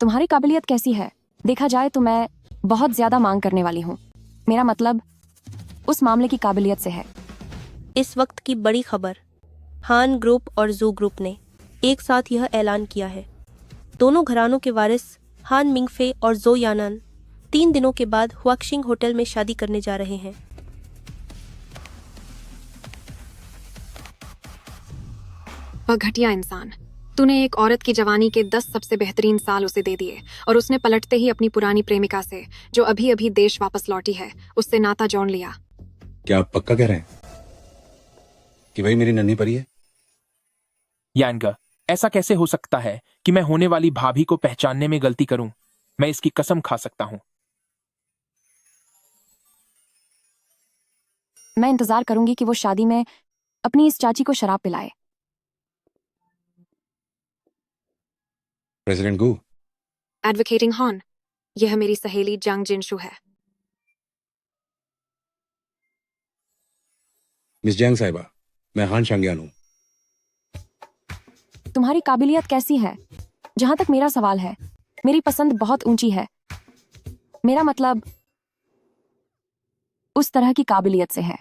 तुम्हारी काबिलियत कैसी है? देखा जाए तो मैं बहुत ज्यादा मांग करने वाली हूँ। मेरा मतलब उस मामले की काबिलियत से है। इस वक्त की बड़ी खबर, हान ग्रुप और जू ग्रुप ने एक साथ यह ऐलान किया है। दोनों घरानों के वारिस हान मिंगफे और जो यानान 3 दिनों के बाद हुआक्शिंग होटल में शादी करने जा रहे हैं। वह घटिया इंसान। तूने एक औरत की जवानी के 10 सबसे बेहतरीन साल उसे दे दिए और उसने पलटते ही अपनी पुरानी प्रेमिका से, जो अभी अभी देश वापस लौटी है, उससे नाता जोड़ लिया। क्या आप पक्का कह रहे हैं कि वही मेरी नन्ही परी है? यांग, ऐसा कैसे हो सकता है कि मैं होने वाली भाभी को पहचानने में गलती करूं? मैं इसकी कसम खा सकता हूं। मैं इंतजार करूंगी कि वो शादी में अपनी इस चाची को शराब पिलाए। प्रेसिडेंट गू, एडवोकेटिंग हॉन, यह मेरी सहेली जंग जिनशु है। मिस जैंग साहिबा, मैं हान शांग्यान हूँ। तुम्हारी काबिलियत कैसी है? जहां तक मेरा सवाल है, मेरी पसंद बहुत ऊंची है। मेरा मतलब उस तरह की काबिलियत से है।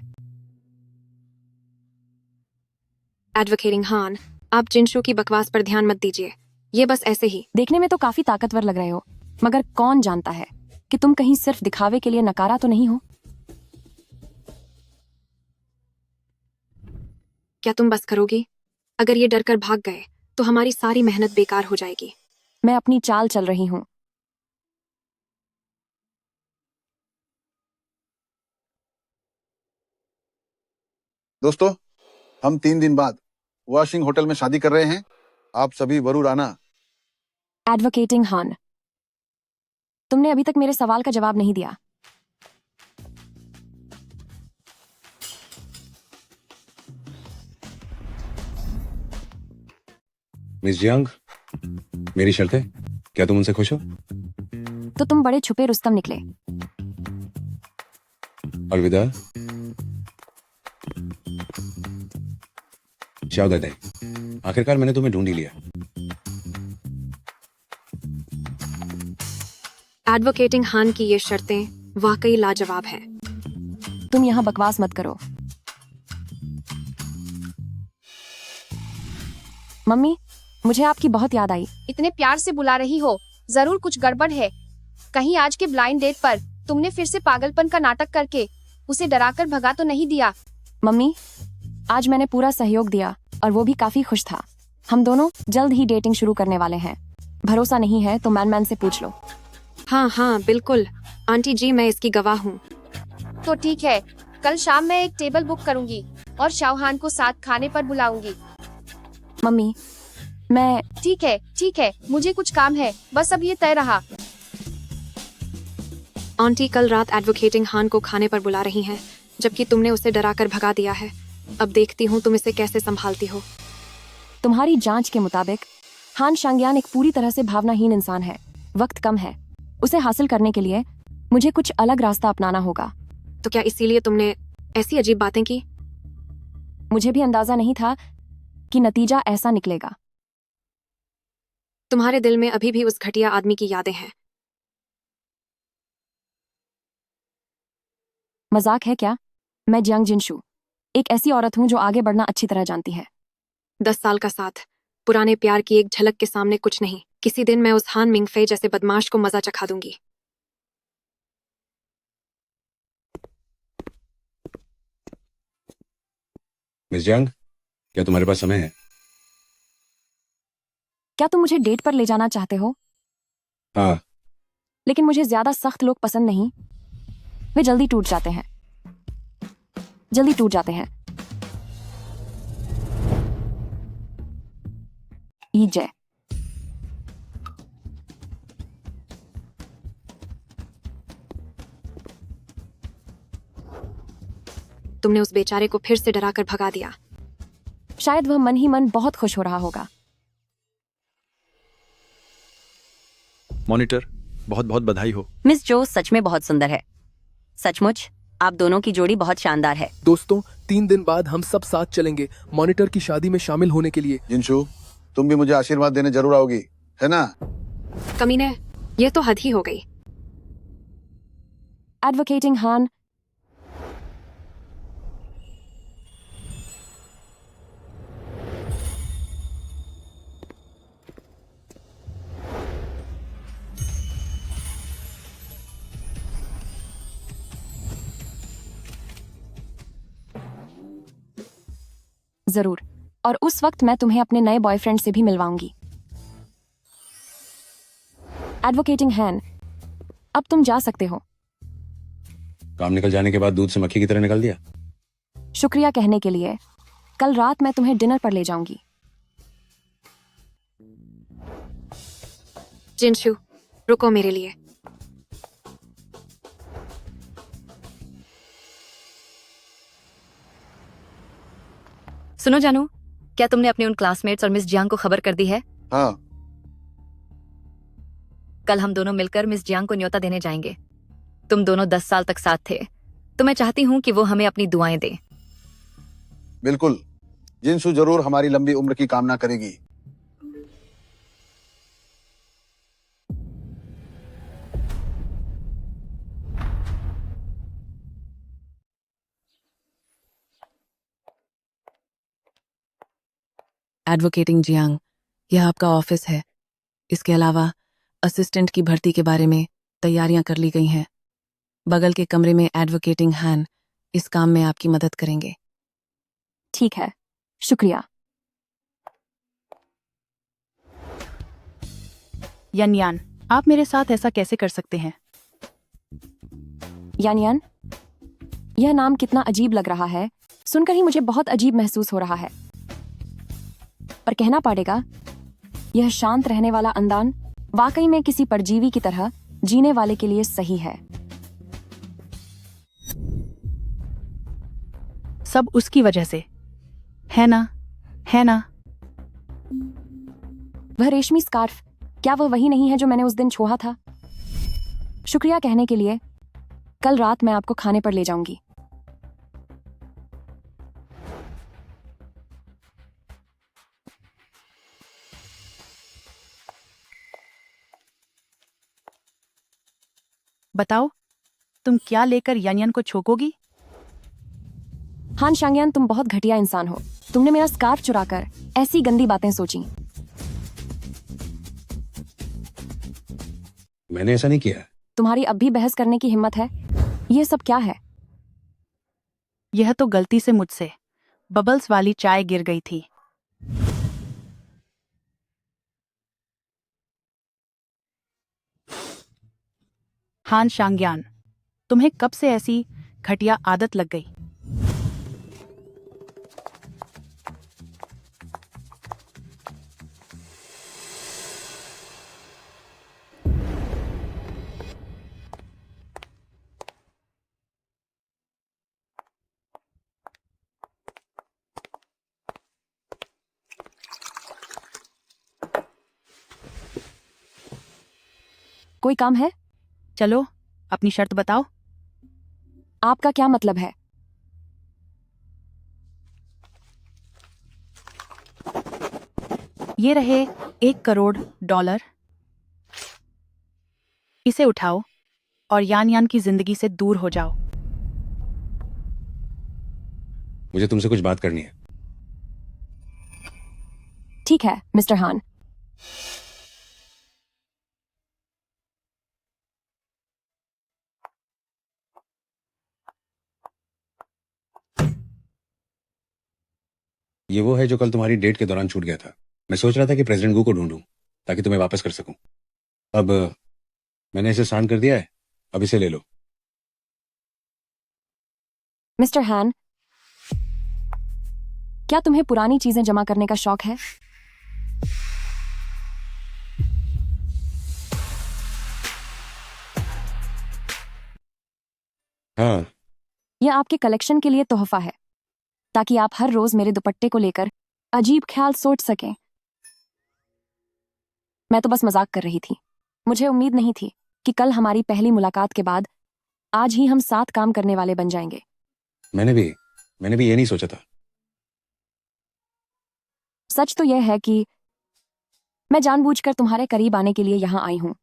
एडवोकेटिंग हॉन, आप जिनशु की बकवास पर ध्यान मत दीजिए। ये बस ऐसे ही। देखने में तो काफी ताकतवर लग रहे हो, मगर कौन जानता है कि तुम कहीं सिर्फ दिखावे के लिए नकारा तो नहीं हो। क्या तुम बस करोगी? अगर ये डरकर भाग गए तो हमारी सारी मेहनत बेकार हो जाएगी। मैं अपनी चाल चल रही हूँ। दोस्तों, हम 3 दिन बाद वाशिंग होटल में शादी कर रहे हैं। आप सभी जरूर आना। एडवोकेटिंग हॉन, तुमने अभी तक मेरे सवाल का जवाब नहीं दिया। मिस जियांग, मेरी शर्तें, क्या तुम उनसे खुश हो? तो तुम बड़े छुपे रुस्तम निकले। अलविदा। चाओ दादा, आखिरकार मैंने तुम्हें ढूंढ ही लिया। एडवोकेटिंग हॉन की ये शर्तें वाकई लाजवाब हैं। तुम यहाँ बकवास मत करो। मम्मी, मुझे आपकी बहुत याद आई। इतने प्यार से बुला रही हो, जरूर कुछ गड़बड़ है। कहीं आज के ब्लाइंड डेट पर तुमने फिर से पागलपन का नाटक करके उसे डराकर भगा तो नहीं दिया? मम्मी, आज मैंने पूरा सहयोग दिया और वो भी काफी खुश था। हम दोनों जल्द ही डेटिंग शुरू करने वाले हैं। भरोसा नहीं है तो मैन से पूछ लो। हाँ हाँ बिल्कुल आंटी जी, मैं इसकी गवाह हूँ। तो ठीक है, कल शाम मैं एक टेबल बुक करूंगी और शाहहान को साथ खाने पर बुलाऊंगी। मम्मी, मैं ठीक है, मुझे कुछ काम है, बस अब ये तय रहा। आंटी कल रात एडवोकेटिंग हॉन को खाने पर बुला रही हैं, जबकि तुमने उसे डराकर भगा दिया है। अब देखती हूँ तुम इसे कैसे संभालती हो। तुम्हारी जांच के मुताबिक हान शांग्यान एक पूरी तरह से भावनाहीन इंसान है। वक्त कम है। उसे हासिल करने के लिए मुझे कुछ अलग रास्ता अपनाना होगा। तो क्या इसीलिए तुमने ऐसी अजीब बातें की? मुझे भी अंदाजा नहीं था कि नतीजा ऐसा निकलेगा। तुम्हारे दिल में अभी भी उस घटिया आदमी की यादें हैं। मजाक है क्या? मैं जंग जिनशु, एक ऐसी औरत हूँ जो आगे बढ़ना अच्छी तरह जानती है। 10 साल का साथ, पुराने प्यार की एक झलक के सामने कुछ नहीं। किसी दिन मैं उस हान मिंगफे जैसे बदमाश को मजा चखा दूंगी। मिस जियांग, क्या तुम्हारे पास समय है? क्या तुम मुझे डेट पर ले जाना चाहते हो? हाँ। लेकिन मुझे ज्यादा सख्त लोग पसंद नहीं। वे जल्दी टूट जाते हैं। ई जय। तुमने उस बेचारे को फिर से डराकर भगा दिया। शायद वह मन ही मन बहुत खुश हो रहा होगा। मॉनिटर, बहुत बहुत बधाई हो। मिस जो सच में बहुत सुंदर है। सचमुच आप दोनों की जोड़ी बहुत शानदार है। दोस्तों, 3 दिन बाद हम सब साथ चलेंगे मॉनिटर की शादी में शामिल होने के लिए। जिनशु, तुम भी मुझे आशीर्वाद देने जरूर आओगी, है ना? कमीने, ये तो हद ही हो गई। एडवोकेटिंग हान, जरूर, और उस वक्त मैं तुम्हें अपने नए बॉयफ्रेंड से भी मिलवाऊंगी। एडवोकेटिंग हैन, अब तुम जा सकते हो। काम निकल जाने के बाद दूध से मक्खी की तरह निकल दिया। शुक्रिया कहने के लिए। कल रात मैं तुम्हें डिनर पर ले जाऊंगी। जिनशु, रुको मेरे लिए। सुनो जानू, क्या तुमने अपने उन क्लासमेट्स और मिस जियांग को खबर कर दी है? हाँ, कल हम दोनों मिलकर मिस जियांग को न्योता देने जाएंगे। तुम दोनों 10 साल तक साथ थे, तो मैं चाहती हूँ कि वो हमें अपनी दुआएं दे। बिल्कुल। जिनसू जरूर हमारी लंबी उम्र की कामना करेगी। एडवोकेटिंग जियांग, यह आपका ऑफिस है। इसके अलावा असिस्टेंट की भर्ती के बारे में तैयारियां कर ली गई हैं। बगल के कमरे में एडवोकेटिंग हैन इस काम में आपकी मदद करेंगे। ठीक है, शुक्रिया। यान, आप मेरे साथ ऐसा कैसे कर सकते हैं? यान, यह नाम कितना अजीब लग रहा है। सुनकर ही मुझे बहुत अजीब महसूस हो रहा है। पर कहना पड़ेगा, यह शांत रहने वाला अंदान वाकई में किसी परजीवी की तरह जीने वाले के लिए सही है। सब उसकी वजह से, है ना? है ना? वह रेशमी स्कार्फ, क्या वह वही नहीं है जो मैंने उस दिन छोहा था? शुक्रिया कहने के लिए। कल रात मैं आपको खाने पर ले जाऊंगी। बताओ, तुम क्या लेकर यान को छोकोगी? हान शांगयान, तुम बहुत घटिया इंसान हो। तुमने मेरा स्कार्फ चुराकर ऐसी गंदी बातें सोची। मैंने ऐसा नहीं किया। तुम्हारी अब भी बहस करने की हिम्मत है? ये सब क्या है? यह तो गलती से मुझसे बबल्स वाली चाय गिर गई थी। हान शांगयान, तुम्हें कब से ऐसी घटिया आदत लग गई? कोई काम है? चलो, अपनी शर्त बताओ। आपका क्या मतलब है? ये रहे $1 करोड़। इसे उठाओ और यान की जिंदगी से दूर हो जाओ। मुझे तुमसे कुछ बात करनी है। ठीक है, मिस्टर हान। ये वो है जो कल तुम्हारी डेट के दौरान छूट गया था। मैं सोच रहा था कि प्रेसिडेंट गू को ढूंढूं ताकि तुम्हें वापस कर सकूं। अब मैंने इसे साइन कर दिया है, अब इसे ले लो। मिस्टर हान, क्या तुम्हें पुरानी चीजें जमा करने का शौक है? हाँ, यह आपके कलेक्शन के लिए तोहफा है, ताकि आप हर रोज मेरे दुपट्टे को लेकर अजीब ख्याल सोच सकें। मैं तो बस मजाक कर रही थी। मुझे उम्मीद नहीं थी कि कल हमारी पहली मुलाकात के बाद आज ही हम साथ काम करने वाले बन जाएंगे। मैंने भी ये नहीं सोचा था। सच तो यह है कि मैं जानबूझकर तुम्हारे करीब आने के लिए यहाँ आई हूँ।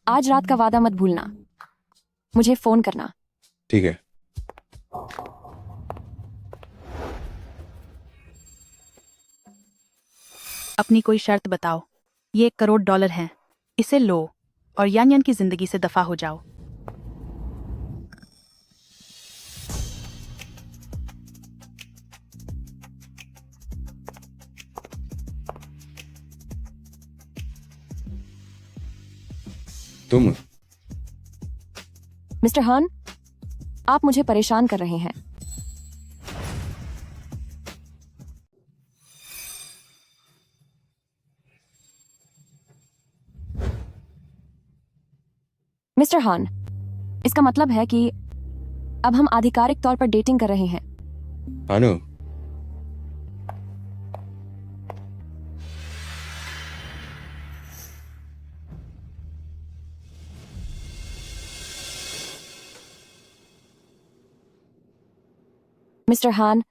आज रात का वादा मत भूलना, मुझे फोन करना। ठीक है। अपनी कोई शर्त बताओ। ये $1 करोड़ है, इसे लो और यान यान की जिंदगी से दफा हो जाओ। तुम मिस्टर हान, आप मुझे परेशान कर रहे हैं। मिस्टर हान, इसका मतलब है कि अब हम आधिकारिक तौर पर डेटिंग कर रहे हैं। भानु, मिस्टर हान,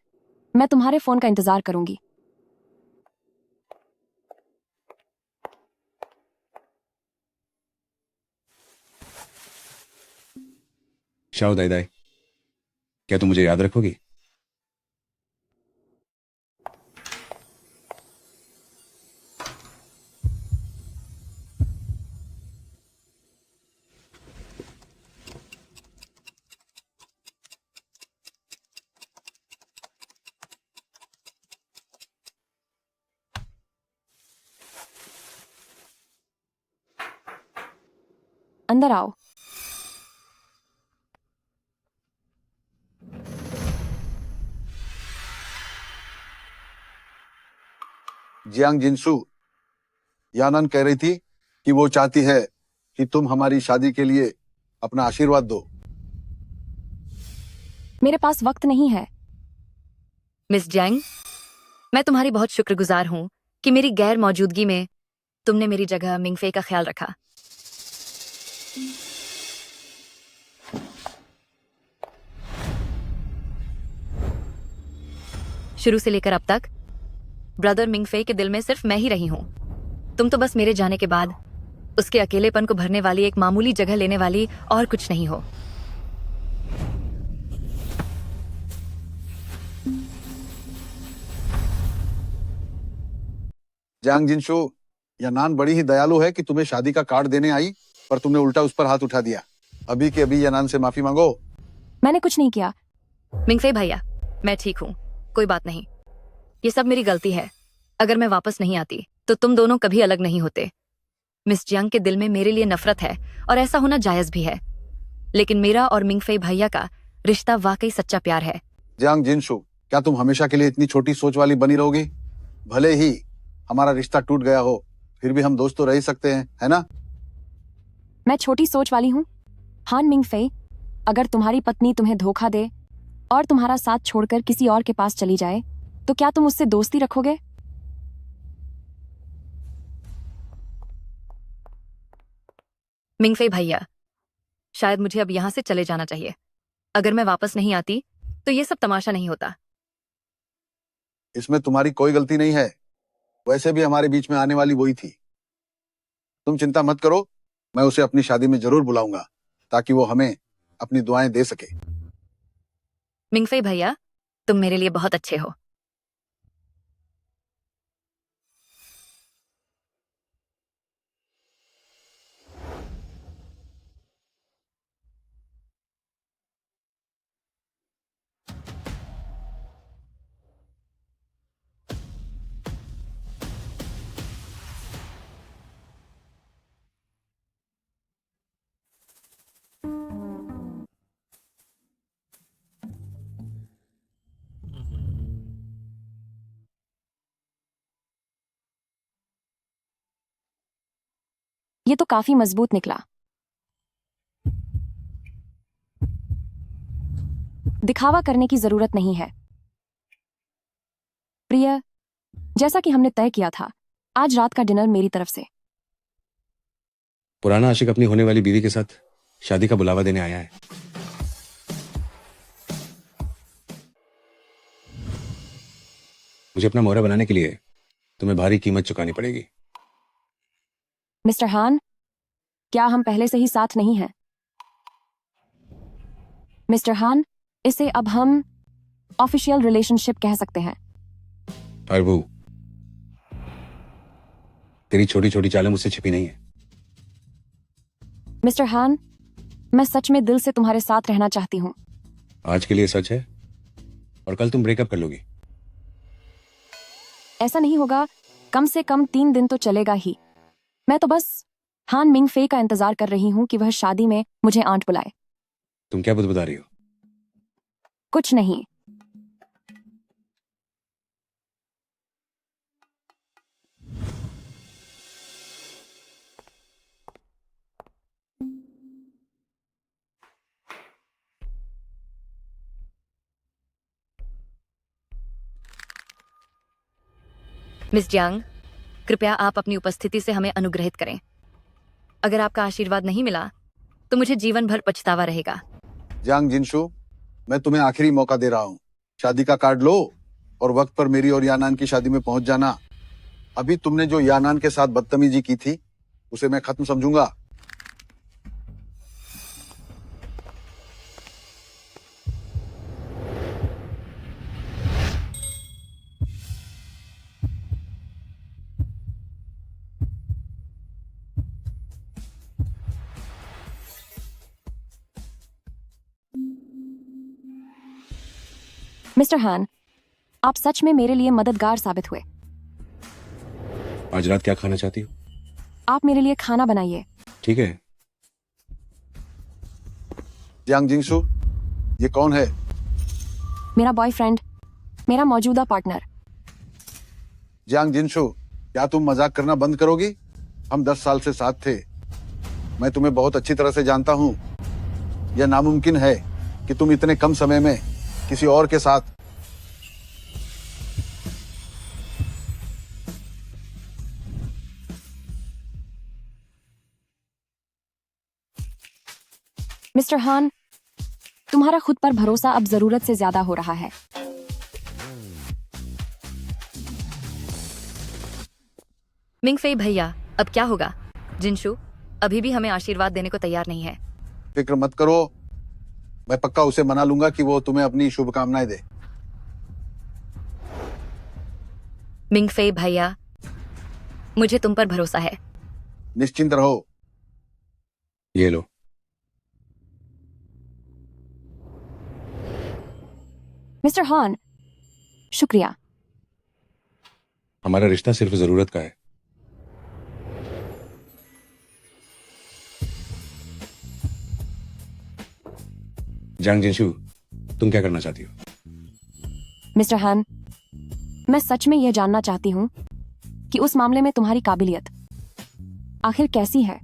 मैं तुम्हारे फोन का इंतजार करूंगी। शाओ दाई दाई, क्या तुम मुझे याद रखोगी? अंदर आओ। जियांग जिनसू, यानन कह रही थी कि वो चाहती है कि तुम हमारी शादी के लिए अपना आशीर्वाद दो। मेरे पास वक्त नहीं है। मिस जैंग, मैं तुम्हारी बहुत शुक्रगुजार हूँ कि मेरी गैर मौजूदगी में तुमने मेरी जगह मिंगफे का ख्याल रखा। शुरू से लेकर अब तक ब्रदर मिंगफे के दिल में सिर्फ मैं ही रही हूं। तुम तो बस मेरे जाने के बाद उसके अकेलेपन को भरने वाली एक मामूली जगह लेने वाली और कुछ नहीं हो। जियांग जिनसू, यानान बड़ी ही दयालु है कि तुम्हें शादी का कार्ड देने आई, पर तुमने उल्टा उस पर हाथ उठा दिया। अभी के अभी यानान से माफी मांगो। मैंने कुछ नहीं किया। मिंगफे भैया, मैं ठीक हूँ, कोई बात नहीं। ये सब मेरी गलती है। अगर मैं वापस नहीं आती तो तुम दोनों कभी अलग नहीं होते। मिस जियांग के दिल में मेरे लिए नफरत है और ऐसा होना जायज भी है, लेकिन मेरा और मिंगफे भैया का रिश्ता वाकई सच्चा प्यार है। जियांग जिनसू, क्या तुम हमेशा के लिए इतनी छोटी सोच वाली बनी रहोगी? भले ही हमारा रिश्ता टूट गया हो, फिर भी हम दोस्त तो रह ही सकते हैं, है ना? मैं छोटी सोच वाली हूँ? हान मिंगफे, अगर तुम्हारी पत्नी तुम्हें धोखा दे और तुम्हारा साथ छोड़कर किसी और के पास चली जाए तो क्या तुम उससे दोस्ती रखोगे? मिंगफे भैया, शायद मुझे अब यहाँ से चले जाना चाहिए। अगर मैं वापस नहीं आती तो ये सब तमाशा नहीं होता। इसमें तुम्हारी कोई गलती नहीं है। वैसे भी हमारे बीच में आने वाली वही थी। तुम चिंता मत करो, मैं उसे अपनी शादी में जरूर बुलाऊंगा ताकि वो हमें अपनी दुआएं दे सके। मिंगफे भैया, तुम मेरे लिए बहुत अच्छे हो। ये तो काफी मजबूत निकला। दिखावा करने की जरूरत नहीं है। प्रिय, जैसा कि हमने तय किया था, आज रात का डिनर मेरी तरफ से। पुराना आशिक अपनी होने वाली बीवी के साथ शादी का बुलावा देने आया है। मुझे अपना मोहरा बनाने के लिए तुम्हें भारी कीमत चुकानी पड़ेगी। मिस्टर हान, क्या हम पहले से ही साथ नहीं हैं? मिस्टर हान, इसे अब हम ऑफिशियल रिलेशनशिप कह सकते हैं। अरबू, तेरी छोटी छोटी चालें मुझसे छिपी नहीं है। मिस्टर हान, मैं सच में दिल से तुम्हारे साथ रहना चाहती हूँ। आज के लिए सच है और कल तुम ब्रेकअप कर लोगी। ऐसा नहीं होगा, कम से कम 3 दिन तो चलेगा ही। मैं तो बस हान मिंग फे का इंतजार कर रही हूँ कि वह शादी में मुझे आंट बुलाए। तुम क्या बुदबुदा रही हो? कुछ नहीं। मिस जियांग, कृपया आप अपनी उपस्थिति से हमें अनुग्रहित करें। अगर आपका आशीर्वाद नहीं मिला तो मुझे जीवन भर पछतावा रहेगा। जियांग जिनशु, मैं तुम्हें आखिरी मौका दे रहा हूँ। शादी का कार्ड लो और वक्त पर मेरी और यानान की शादी में पहुंच जाना। अभी तुमने जो यानान के साथ बदतमीजी की थी उसे मैं खत्म समझूंगा। मिस्टर हान, आप सच में मेरे लिए मददगार साबित हुए। आज रात क्या खाना चाहती हो? आप मेरे लिए खाना बनाइए। ठीक है। जियांग जिनशु, ये कौन है? मेरा बॉयफ्रेंड, मेरा मौजूदा पार्टनर। जियांग जिनशु, क्या तुम मजाक करना बंद करोगी? हम 10 साल से साथ थे। मैं तुम्हें बहुत अच्छी तरह से जानता हूँ। यह नामुमकिन है कि तुम इतने कम समय में किसी और के साथ। मिस्टर हान, तुम्हारा खुद पर भरोसा अब जरूरत से ज्यादा हो रहा है। मिंग फे भैया, अब क्या होगा? जिनशु अभी भी हमें आशीर्वाद देने को तैयार नहीं है। फिक्र मत करो, मैं पक्का उसे मना लूंगा कि वो तुम्हें अपनी शुभकामनाएं दे। मिंग फे भैया, मुझे तुम पर भरोसा है। निश्चिंत रहो। ये लो। मिस्टर हान, शुक्रिया। हमारा रिश्ता सिर्फ जरूरत का है। जियांग जिनशु, तुम क्या करना चाहती हो? मिस्टर हान, मैं सच में यह जानना चाहती हूँ कि उस मामले में तुम्हारी काबिलियत आखिर कैसी है।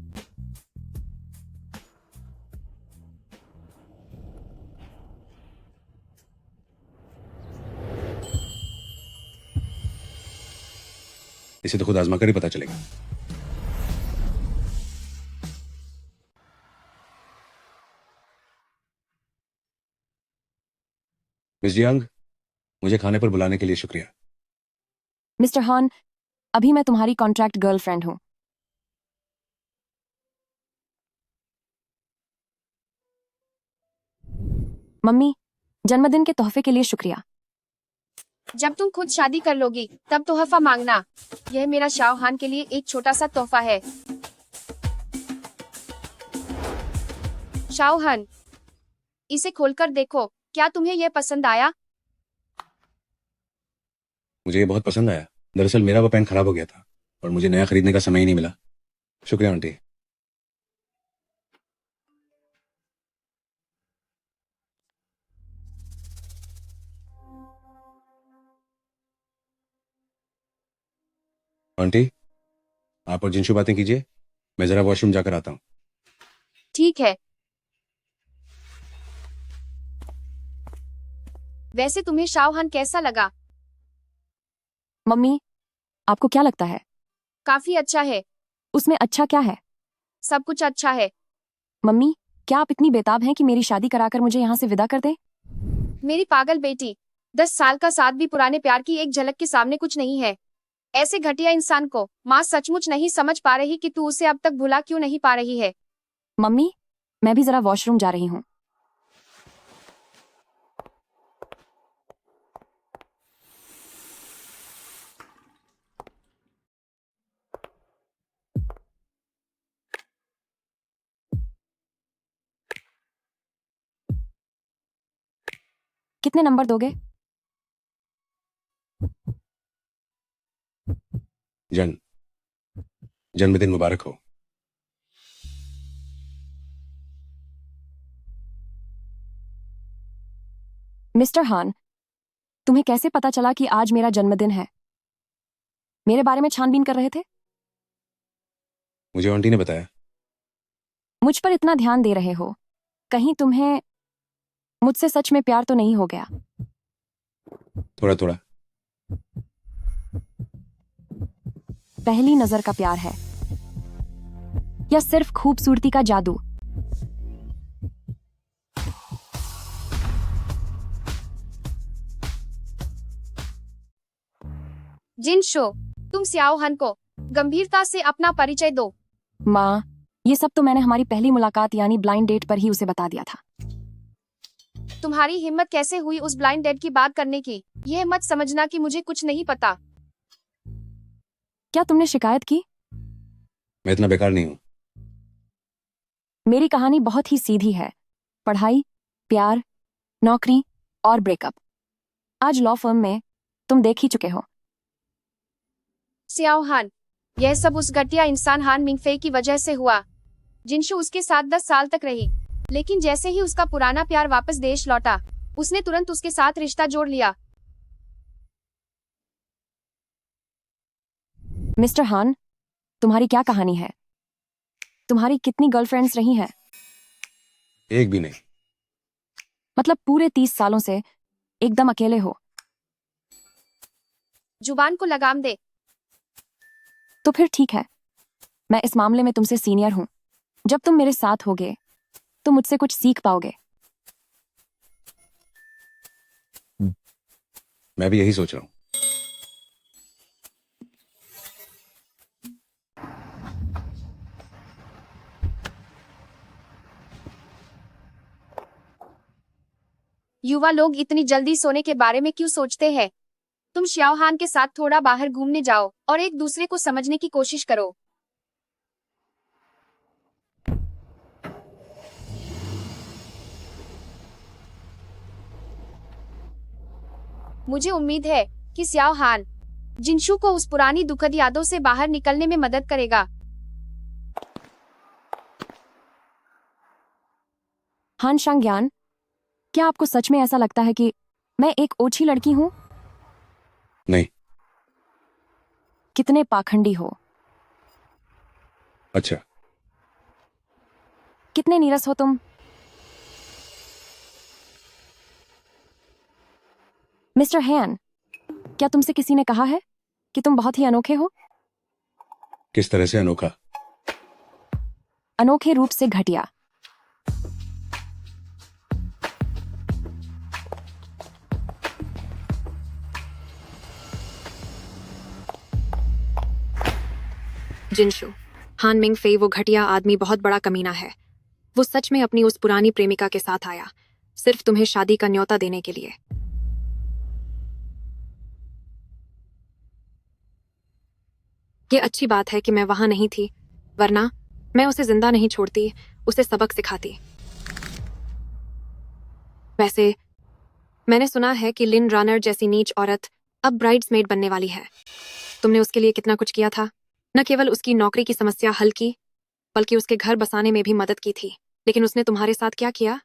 इसे तो खुद आजमा कर ही पता चलेगा। मिस जियांग, मुझे खाने पर बुलाने के लिए शुक्रिया। मिस्टर हान, अभी मैं तुम्हारी कॉन्ट्रैक्ट गर्लफ्रेंड हूँ। मम्मी, जन्मदिन के तोहफे के लिए शुक्रिया। जब तुम खुद शादी कर लोगी तब तोहफा मांगना। यह मेरा शाओहान के लिए एक छोटा सा तोहफा है। शाओहान, इसे खोलकर देखो, क्या तुम्हें यह पसंद आया? मुझे ये बहुत पसंद आया। दरअसल मेरा वो पेन खराब हो गया था और मुझे नया खरीदने का समय ही नहीं मिला। शुक्रिया आंटी। आंटी, आप और जिनशु बातें कीजिए, मैं जरा वॉशरूम जाकर आता हूँ। ठीक है। वैसे तुम्हें शाओहान कैसा लगा? मम्मी, आपको क्या लगता है? काफी अच्छा है। उसमें अच्छा क्या है? सब कुछ अच्छा है। मम्मी, क्या आप इतनी बेताब हैं कि मेरी शादी कराकर मुझे यहाँ से विदा कर दें? मेरी पागल बेटी, 10 साल का साथ भी पुराने प्यार की एक झलक के सामने कुछ नहीं है। ऐसे घटिया इंसान को माँ सचमुच नहीं समझ पा रही कि तू उसे अब तक भुला क्यों नहीं पा रही है। मम्मी, मैं भी जरा वॉशरूम जा रही हूँ। कितने नंबर दोगे? जन्मदिन मुबारक हो। मिस्टर हान, तुम्हें कैसे पता चला कि आज मेरा जन्मदिन है? मेरे बारे में छानबीन कर रहे थे? मुझे आंटी ने बताया। मुझ पर इतना ध्यान दे रहे हो, कहीं तुम्हें मुझसे सच में प्यार तो नहीं हो गया? थोड़ा थोड़ा। पहली नजर का प्यार है या सिर्फ खूबसूरती का जादू? जिनशो, तुम सियाओ हन को गंभीरता से अपना परिचय दो। माँ, ये सब तो मैंने हमारी पहली मुलाकात यानी ब्लाइंड डेट पर ही उसे बता दिया था। तुम्हारी हिम्मत कैसे हुई उस ब्लाइंड डेट की बात करने की? यह मत समझना कि मुझे कुछ नहीं पता। क्या तुमने शिकायत की? मैं इतना बेकार नहीं हूं। मेरी कहानी बहुत ही सीधी है। पढ़ाई, प्यार, नौकरी और ब्रेकअप। आज लॉ फर्म में तुम देख ही चुके हो। सियाओ हान, यह सब उस घटिया इंसान हान मिंगफे की वजह से हुआ। जिनशु उसके साथ 10 साल तक रही, लेकिन जैसे ही उसका पुराना प्यार वापस देश लौटा, उसने तुरंत उसके साथ रिश्ता जोड़ लिया। मिस्टर हान, तुम्हारी क्या कहानी है? तुम्हारी कितनी गर्लफ्रेंड्स रही हैं? एक भी नहीं। मतलब पूरे 30 सालों से एकदम अकेले हो? जुबान को लगाम दे। तो फिर ठीक है, मैं इस मामले में तुमसे सीनियर हूं। जब तुम मेरे साथ होगे तो मुझसे कुछ सीख पाओगे। मैं भी यही सोच रहा हूं। युवा लोग इतनी जल्दी सोने के बारे में क्यों सोचते हैं? तुम श्याओ हान के साथ थोड़ा बाहर घूमने जाओ और एक दूसरे को समझने की कोशिश करो। मुझे उम्मीद है कि स्याओ हान जिनशु को उस पुरानी दुखद यादों से बाहर निकलने में मदद करेगा। हान शांग्यान, क्या आपको सच में ऐसा लगता है कि मैं एक ओछी लड़की हूं? नहीं। कितने पाखंडी हो। अच्छा। कितने नीरस हो तुम। मिस्टर हैन, क्या तुमसे किसी ने कहा है कि तुम बहुत ही अनोखे हो? किस तरह से अनोखा? अनोखे रूप से घटिया। जिनशु, हान मिंग फे वो घटिया आदमी बहुत बड़ा कमीना है। वो सच में अपनी उस पुरानी प्रेमिका के साथ आया, सिर्फ तुम्हें शादी का न्योता देने के लिए। ये अच्छी बात है कि मैं वहां नहीं थी, वरना मैं उसे जिंदा नहीं छोड़ती, उसे सबक सिखाती। वैसे मैंने सुना है कि लिन रानर जैसी नीच औरत अब ब्राइड्समेड बनने वाली है। तुमने उसके लिए कितना कुछ किया था। न केवल उसकी नौकरी की समस्या हल की, बल्कि उसके घर बसाने में भी मदद की थी। लेकिन उसने तुम्हारे साथ क्या किया?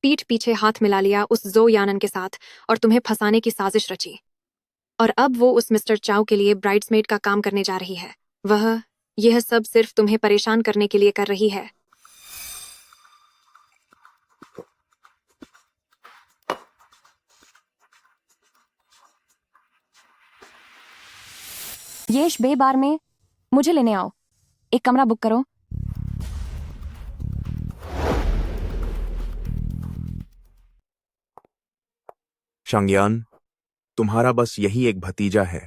पीठ पीछे हाथ मिला लिया उस जो यानन के साथ और तुम्हें फंसाने की साजिश रची। और अब वो उस मिस्टर चाउ के लिए ब्राइड्समेड का काम करने जा रही है। वह यह सब सिर्फ तुम्हें परेशान करने के लिए कर रही है। येश बे बार में मुझे लेने आओ। एक कमरा बुक करो। शांगयान, तुम्हारा बस यही एक भतीजा है।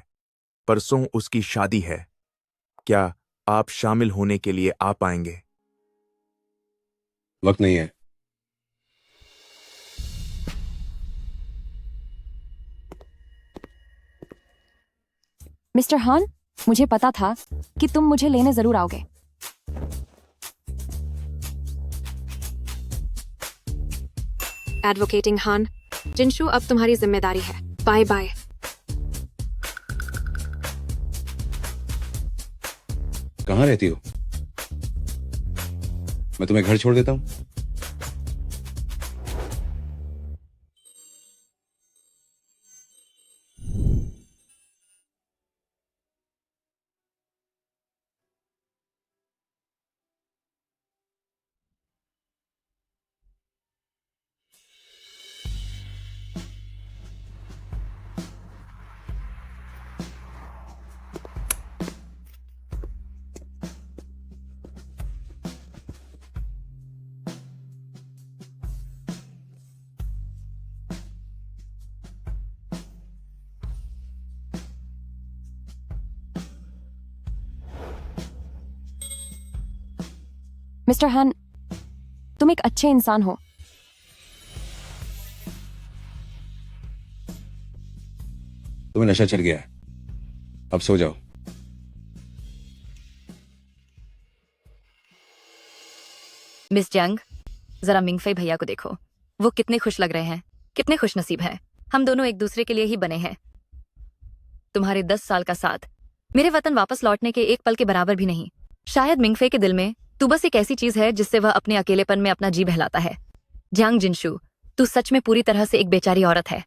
परसों उसकी शादी है। क्या आप शामिल होने के लिए आ पाएंगे? वक्त नहीं है। मिस्टर हान, मुझे पता था कि तुम मुझे लेने जरूर आओगे। एडवोकेटिंग हान, जिनशु अब तुम्हारी जिम्मेदारी है। Bye bye. कहाँ रहती हो? मैं तुम्हें घर छोड़ देता हूँ। मिस्टर हान, तुम एक अच्छे इंसान हो। तुम्हें नशा चढ़ गया है, अब सो जाओ। मिस जंग, जरा मिंगफई भैया को देखो। वो कितने खुश लग रहे हैं, कितने खुशनसीब हैं। हम दोनों एक दूसरे के लिए ही बने हैं। तुम्हारे 10 साल का साथ मेरे वतन वापस लौटने के एक पल के बराबर भी नहीं। शायद मिंगफे के दिल में तू बस एक ऐसी चीज है जिससे वह अपने अकेलेपन में अपना जी बहलाता है। जियांग जिनशु, तू सच में पूरी तरह से एक बेचारी औरत है।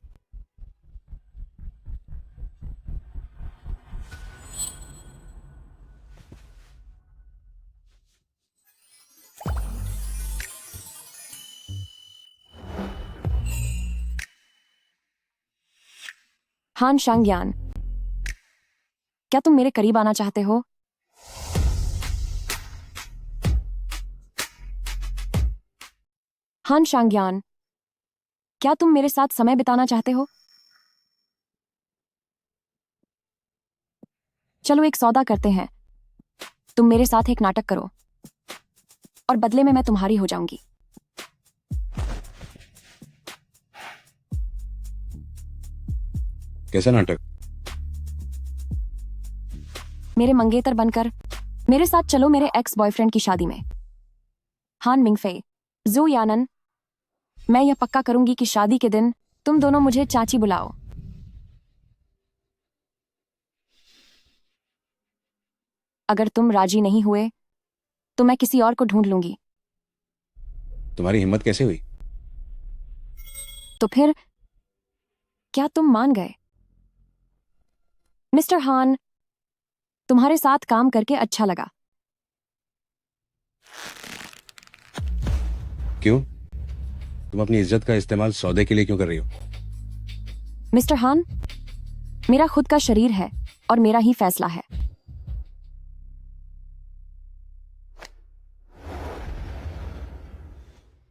हान शांगयान, क्या तुम मेरे करीब आना चाहते हो? हान शांगयान, क्या तुम मेरे साथ समय बिताना चाहते हो? चलो एक सौदा करते हैं। तुम मेरे साथ एक नाटक करो और बदले में मैं तुम्हारी हो जाऊंगी। कैसा नाटक? मेरे मंगेतर बनकर मेरे साथ चलो मेरे एक्स बॉयफ्रेंड की शादी में। हान मिंगफे, जू यानन, मैं यह पक्का करूंगी कि शादी के दिन तुम दोनों मुझे चाची बुलाओ। अगर तुम राजी नहीं हुए तो मैं किसी और को ढूंढ लूंगी। तुम्हारी हिम्मत कैसे हुई? तो फिर क्या तुम मान गए? मिस्टर हान, तुम्हारे साथ काम करके अच्छा लगा। क्यों? तुम अपनी इज्जत का इस्तेमाल सौदे के लिए क्यों कर रही हो? मिस्टर हान, मेरा खुद का शरीर है और मेरा ही फैसला है।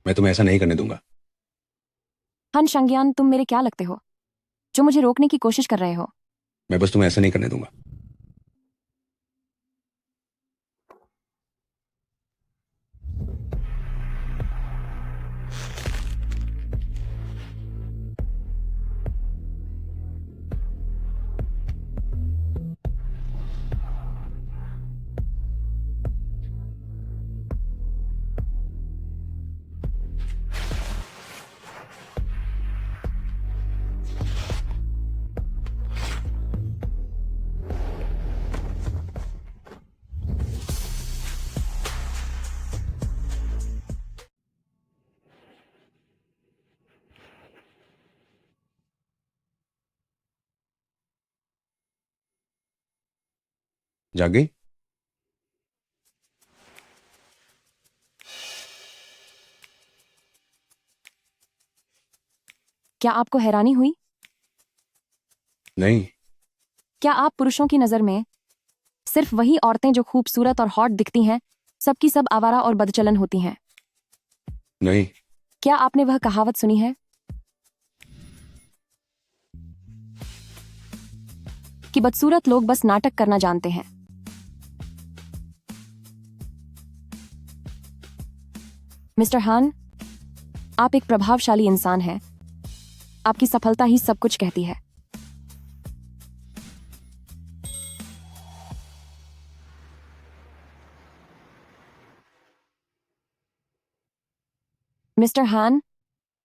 मैं तुम्हें ऐसा नहीं करने दूंगा। हान शांगयान, तुम मेरे क्या लगते हो जो मुझे रोकने की कोशिश कर रहे हो? मैं बस तुम्हें ऐसा नहीं करने दूंगा। जाग गई? क्या आपको हैरानी हुई? नहीं। क्या आप पुरुषों की नजर में सिर्फ वही औरतें जो खूबसूरत और हॉट दिखती हैं सबकी सब आवारा और बदचलन होती हैं? नहीं। क्या आपने वह कहावत सुनी है, बदसूरत लोग बस नाटक करना जानते हैं। मिस्टर हान, आप एक प्रभावशाली इंसान हैं। आपकी सफलता ही सब कुछ कहती है। मिस्टर हान,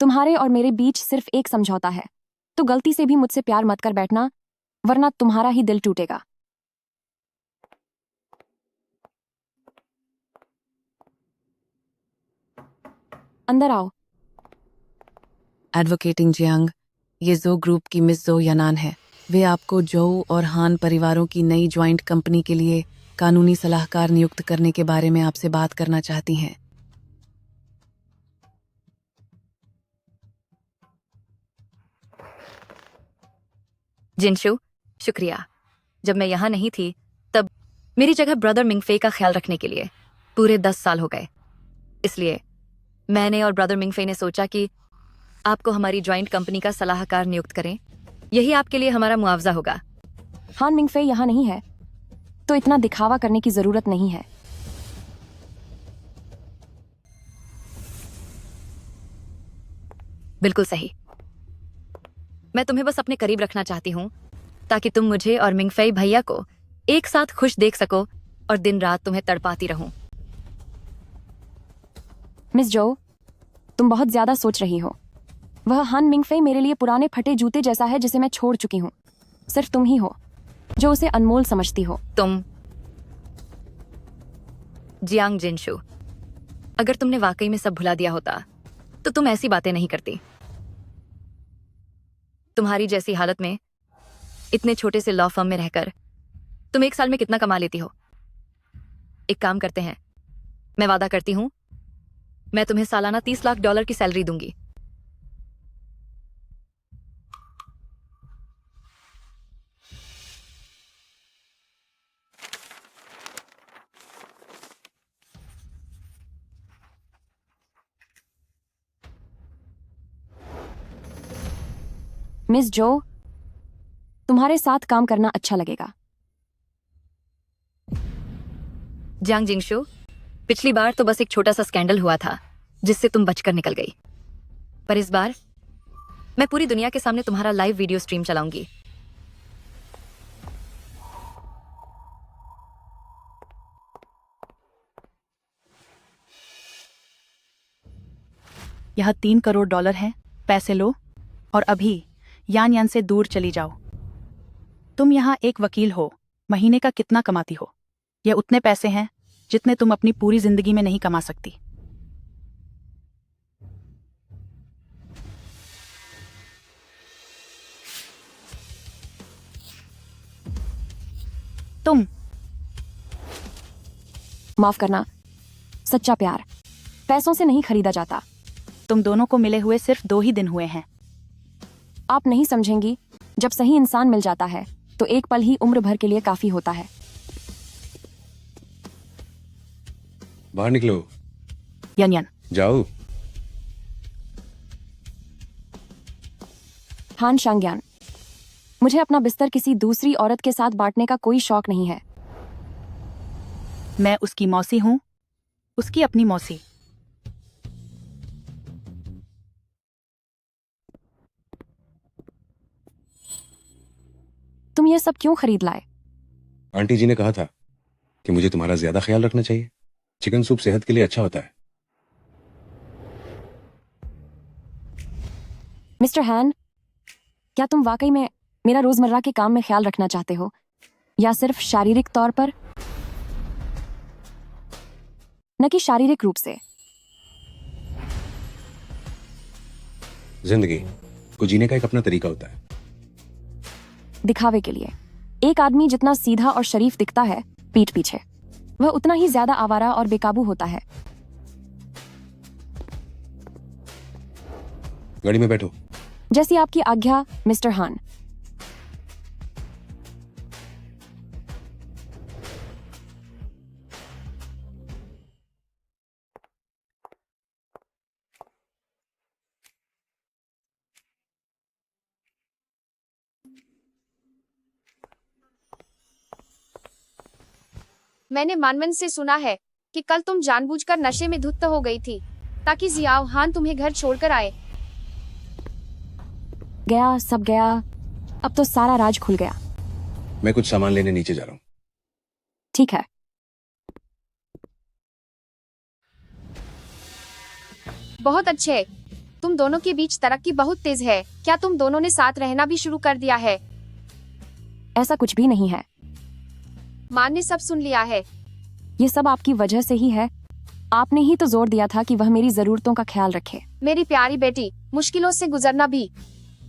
तुम्हारे और मेरे बीच सिर्फ एक समझौता है, तो गलती से भी मुझसे प्यार मत कर बैठना, वरना तुम्हारा ही दिल टूटेगा। अंदर आओ। एडवोकेटिंग जियांग, ये जो ग्रुप की मिस जो यानान है। वे आपको जो और हान परिवारों की नई ज्वाइंट कंपनी के लिए कानूनी सलाहकार नियुक्त करने के बारे में आपसे बात करना चाहती हैं। जिनशु, शुक्रिया। जब मैं यहाँ नहीं थी तब मेरी जगह ब्रदर मिंगफे का ख्याल रखने के लिए पूरे 10 साल हो गए। इसलिए मैंने और ब्रदर मिंगफे ने सोचा कि आपको हमारी ज्वाइंट कंपनी का सलाहकार नियुक्त करें। यही आपके लिए हमारा मुआवजा होगा। हान मिंगफे यहाँ नहीं है, तो इतना दिखावा करने की जरूरत नहीं है। बिल्कुल सही। मैं तुम्हें बस अपने करीब रखना चाहती हूँ ताकि तुम मुझे और मिंगफे भैया को एक साथ खुश देख सको और दिन रात तुम्हें तड़पाती रहूं। मिस जो, तुम बहुत ज्यादा सोच रही हो। वह हान मिंगफे मेरे लिए पुराने फटे जूते जैसा है जिसे मैं छोड़ चुकी हूँ। सिर्फ तुम ही हो जो उसे अनमोल समझती हो। तुम जियांग जिनशु, अगर तुमने वाकई में सब भुला दिया होता तो तुम ऐसी बातें नहीं करती। तुम्हारी जैसी हालत में इतने छोटे से लॉ फर्म में रहकर तुम एक साल में कितना कमा लेती हो? एक काम करते हैं, मैं वादा करती हूं मैं तुम्हें सालाना $30 लाख की सैलरी दूंगी। मिस जो, तुम्हारे साथ काम करना अच्छा लगेगा। जियांग जिंगशु, पिछली बार तो बस एक छोटा सा स्कैंडल हुआ था जिससे तुम बचकर निकल गई, पर इस बार मैं पूरी दुनिया के सामने तुम्हारा लाइव वीडियो स्ट्रीम चलाऊंगी। यह $3 करोड़ हैं। पैसे लो और अभी यान यान से दूर चली जाओ। तुम यहाँ एक वकील हो, महीने का कितना कमाती हो? यह उतने पैसे हैं जितने तुम अपनी पूरी जिंदगी में नहीं कमा सकती। तुम माफ करना, सच्चा प्यार पैसों से नहीं खरीदा जाता। तुम दोनों को मिले हुए सिर्फ 2 ही दिन हुए हैं। आप नहीं समझेंगी, जब सही इंसान मिल जाता है तो एक पल ही उम्र भर के लिए काफी होता है। बाहर निकलो। यान यान, जाओ। हान शांग्यान, मुझे अपना बिस्तर किसी दूसरी औरत के साथ बांटने का कोई शौक नहीं है। मैं उसकी मौसी हूँ, उसकी अपनी मौसी। तुम ये सब क्यों खरीद लाए? आंटी जी ने कहा था कि मुझे तुम्हारा ज्यादा ख्याल रखना चाहिए। चिकन सूप सेहत के लिए अच्छा होता है। मिस्टर हैन, क्या तुम वाकई में मेरा रोजमर्रा के काम में ख्याल रखना चाहते हो, या सिर्फ शारीरिक तौर पर? न कि शारीरिक रूप से। जिंदगी को जीने का एक अपना तरीका होता है। दिखावे के लिए एक आदमी जितना सीधा और शरीफ दिखता है पीठ पीछे, वह उतना ही ज्यादा आवारा और बेकाबू होता है। गाड़ी में बैठो। जैसी आपकी आज्ञा मिस्टर हान। मैंने मानवन से सुना है कि कल तुम जानबूझकर नशे में धुत हो गई थी ताकि जियाओ हान तुम्हें घर छोड़कर आए। गया, सब गया। अब तो सारा राज खुल गया। मैं कुछ सामान लेने नीचे जा रहा हूँ। ठीक है। बहुत अच्छे। तुम दोनों के बीच तरक्की बहुत तेज है। क्या तुम दोनों ने साथ रहना भी शुरू कर दिया है? ऐसा कुछ भी नहीं है। मान ने सब सुन लिया है। ये सब आपकी वजह से ही है। आपने ही तो जोर दिया था कि वह मेरी जरूरतों का ख्याल रखे। मेरी प्यारी बेटी, मुश्किलों से गुजरना भी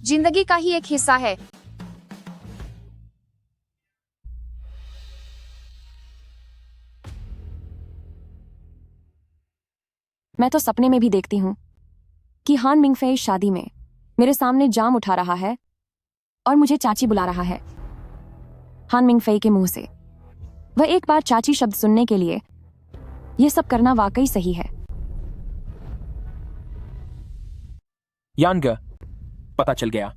जिंदगी का ही एक हिस्सा है। मैं तो सपने में भी देखती हूँ कि हान मिंगफे इस शादी में मेरे सामने जाम उठा रहा है और मुझे चाची बुला रहा है। हान मिंगफे के मुंह से वह एक बार चाची शब्द सुनने के लिए यह सब करना वाकई सही है। यांग, पता चल गया।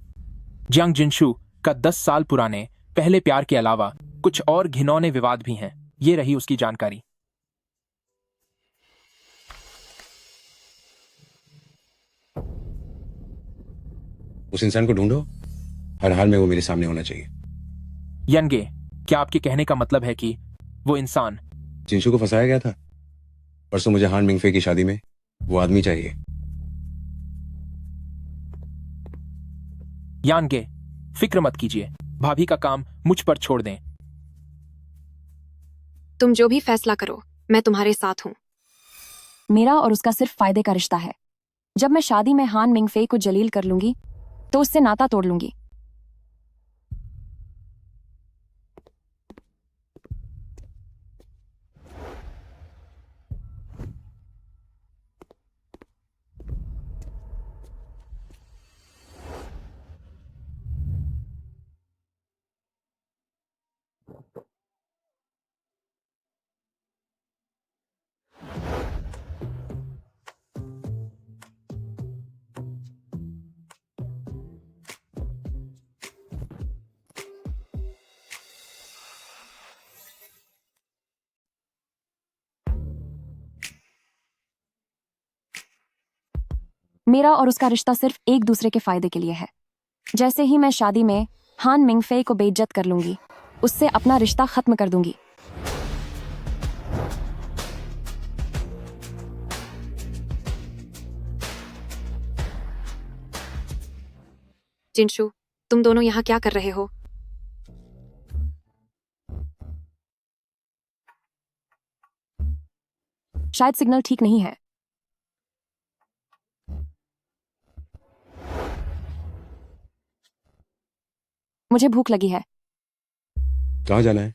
जियांग जिनशु का 10 साल पुराने पहले प्यार के अलावा कुछ और घिनौने विवाद भी हैं। ये रही उसकी जानकारी। उस इंसान को ढूंढो, हर हाल में वो मेरे सामने होना चाहिए। यनगे, क्या आपके कहने का मतलब है कि वो इंसान जिनशु को फंसाया गया था? परसों मुझे हान मिंगफे की शादी में वो आदमी चाहिए। यानगे, फिक्र मत कीजिए। भाभी का काम मुझ पर छोड़ दें। तुम जो भी फैसला करो, मैं तुम्हारे साथ हूँ। मेरा और उसका सिर्फ फायदे का रिश्ता है। जब मैं शादी में हान मिंगफे को जलील कर लूंगी तो उससे नाता तोड़ लूंगी। मेरा और उसका रिश्ता सिर्फ एक दूसरे के फायदे के लिए है। जैसे ही मैं शादी में हान मिंगफे को बेइज्जत कर लूंगी, उससे अपना रिश्ता खत्म कर दूंगी। जिनशु, तुम दोनों यहाँ क्या कर रहे हो? शायद सिग्नल ठीक नहीं है। मुझे भूख लगी है। कहाँ जाना है?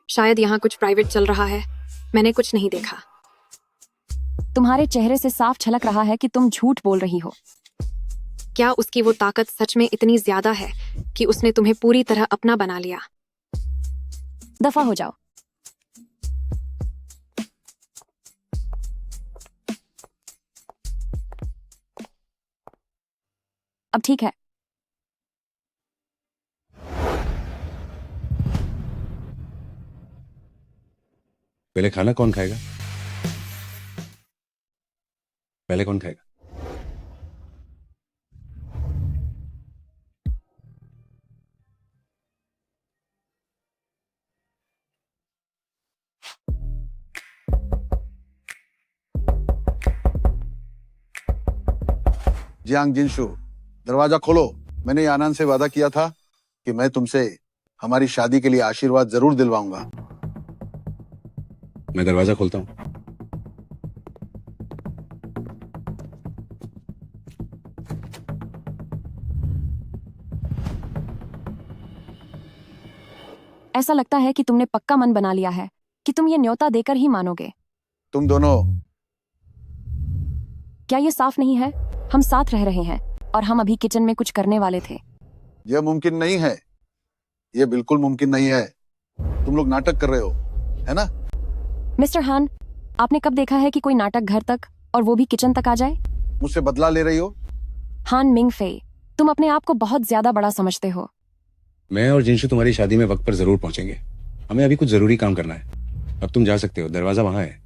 शायद यहाँ कुछ प्राइवेट चल रहा है। मैंने कुछ नहीं देखा। तुम्हारे चेहरे से साफ झलक रहा है कि तुम झूठ बोल रही हो। क्या उसकी वो ताकत सच में इतनी ज्यादा है कि उसने तुम्हें पूरी तरह अपना बना लिया? दफा हो जाओ। अब ठीक है। पहले खाना कौन खाएगा? पहले कौन खाएगा? जियांग जिनशु, दरवाजा खोलो। मैंने यानान से वादा किया था कि मैं तुमसे हमारी शादी के लिए आशीर्वाद जरूर दिलवाऊंगा। मैं दरवाजा खोलता हूँ। ऐसा लगता है कि तुमने पक्का मन बना लिया है कि तुम ये न्योता देकर ही मानोगे। तुम दोनों, क्या ये साफ नहीं है? हम साथ रह रहे हैं और हम अभी किचन में कुछ करने वाले थे। यह मुमकिन नहीं है। यह बिल्कुल मुमकिन नहीं है। तुम लोग नाटक कर रहे हो, है ना? मिस्टर हान, आपने कब देखा है कि कोई नाटक घर तक और वो भी किचन तक आ जाए? मुझसे बदला ले रही हो? हान मिंग फे, तुम अपने आप को बहुत ज्यादा बड़ा समझते हो। मैं और जिनशु तुम्हारी शादी में वक्त पर जरूर पहुंचेंगे। हमें अभी कुछ जरूरी काम करना है। अब तुम जा सकते हो, दरवाजा वहां है।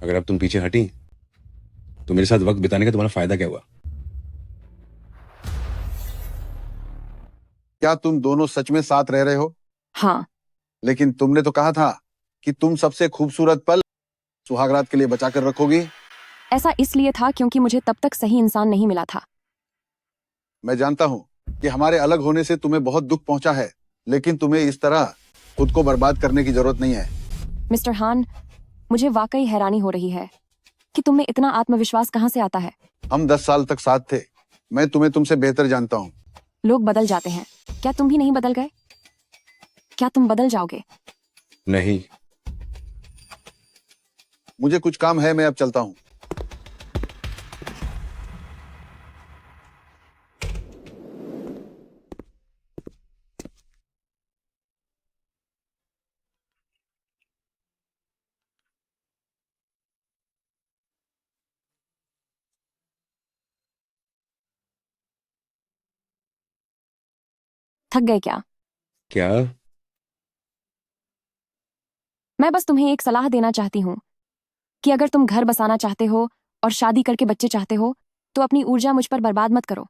अगर अब तुम पीछे हटी तो मेरे साथ वक्त बिताने का तुम्हारा फायदा क्या हुआ? क्या तुम दोनों सच में साथ रह रहे हो? हाँ। लेकिन तुमने तो कहा था कि तुम सबसे खूबसूरत पल सुहागरात के लिए बचा कर रखोगी। ऐसा इसलिए था क्योंकि मुझे तब तक सही इंसान नहीं मिला था। मैं जानता हूँ कि हमारे अलग होने से तुम्हें बहुत दुख पहुंचा है, लेकिन तुम्हें इस तरह खुद को बर्बाद करने की जरूरत नहीं है। मिस्टर हान, मुझे वाकई हैरानी हो रही है कि तुम में इतना आत्मविश्वास कहाँ से आता है। हम 10 साल तक साथ थे। मैं तुम्हें तुमसे बेहतर जानता हूँ। लोग बदल जाते हैं, क्या तुम भी नहीं बदल गए? क्या तुम बदल जाओगे? नहीं। मुझे कुछ काम है, मैं अब चलता हूँ। थक गए क्या? क्या? मैं बस तुम्हें एक सलाह देना चाहती हूँ कि अगर तुम घर बसाना चाहते हो और शादी करके बच्चे चाहते हो तो अपनी ऊर्जा मुझ पर बर्बाद मत करो।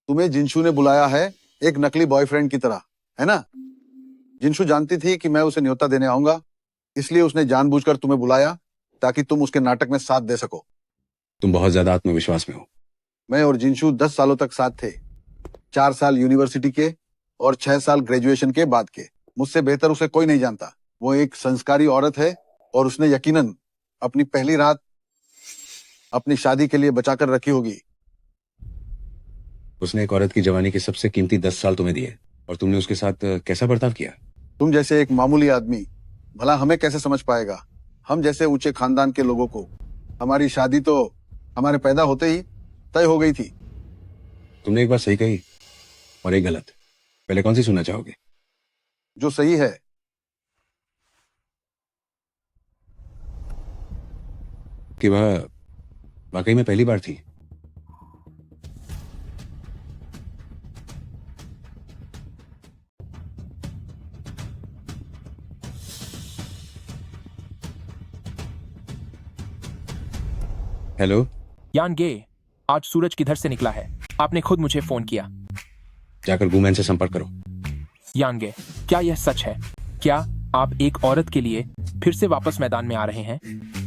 तुम्हें जिनशु ने बुलाया है एक नकली बॉयफ्रेंड की तरह, है ना? जिनशु जानती थी कि मैं उसे न्योता देने आऊंगा, इसलिए उसने जानबूझकर तुम्हें बुलाया ताकि तुम उसके नाटक में साथ दे सको। तुम बहुत ज्यादा आत्मविश्वास में हो। मैं और जिनशु 10 सालों तक साथ थे। 4 साल यूनिवर्सिटी के और 6 साल ग्रेजुएशन के बाद के। मुझसे बेहतर उसे कोई नहीं जानता। वो एक संस्कारी औरत है और उसने यकीनन अपनी पहली रात अपनी शादी के लिए बचाकर रखी होगी। उसने एक औरत की जवानी के सबसे कीमती 10 साल तुम्हें दिए और तुमने उसके साथ कैसा बर्ताव किया? तुम जैसे एक मामूली आदमी भला हमें कैसे समझ पाएगा? हम जैसे ऊंचे खानदान के लोगों को हमारी शादी तो हमारे पैदा होते ही तय हो गई थी। तुमने एक बात सही कही और एक गलत। पहले कौन सी सुनना चाहोगे? जो सही है। कि वह वाकई में पहली बार थी। हेलो यान गे, आज सूरज किधर से निकला है? आपने खुद मुझे फोन किया। जाकर वुमेन से संपर्क करो। यान गे, क्या यह सच है? क्या आप एक औरत के लिए फिर से वापस मैदान में आ रहे हैं?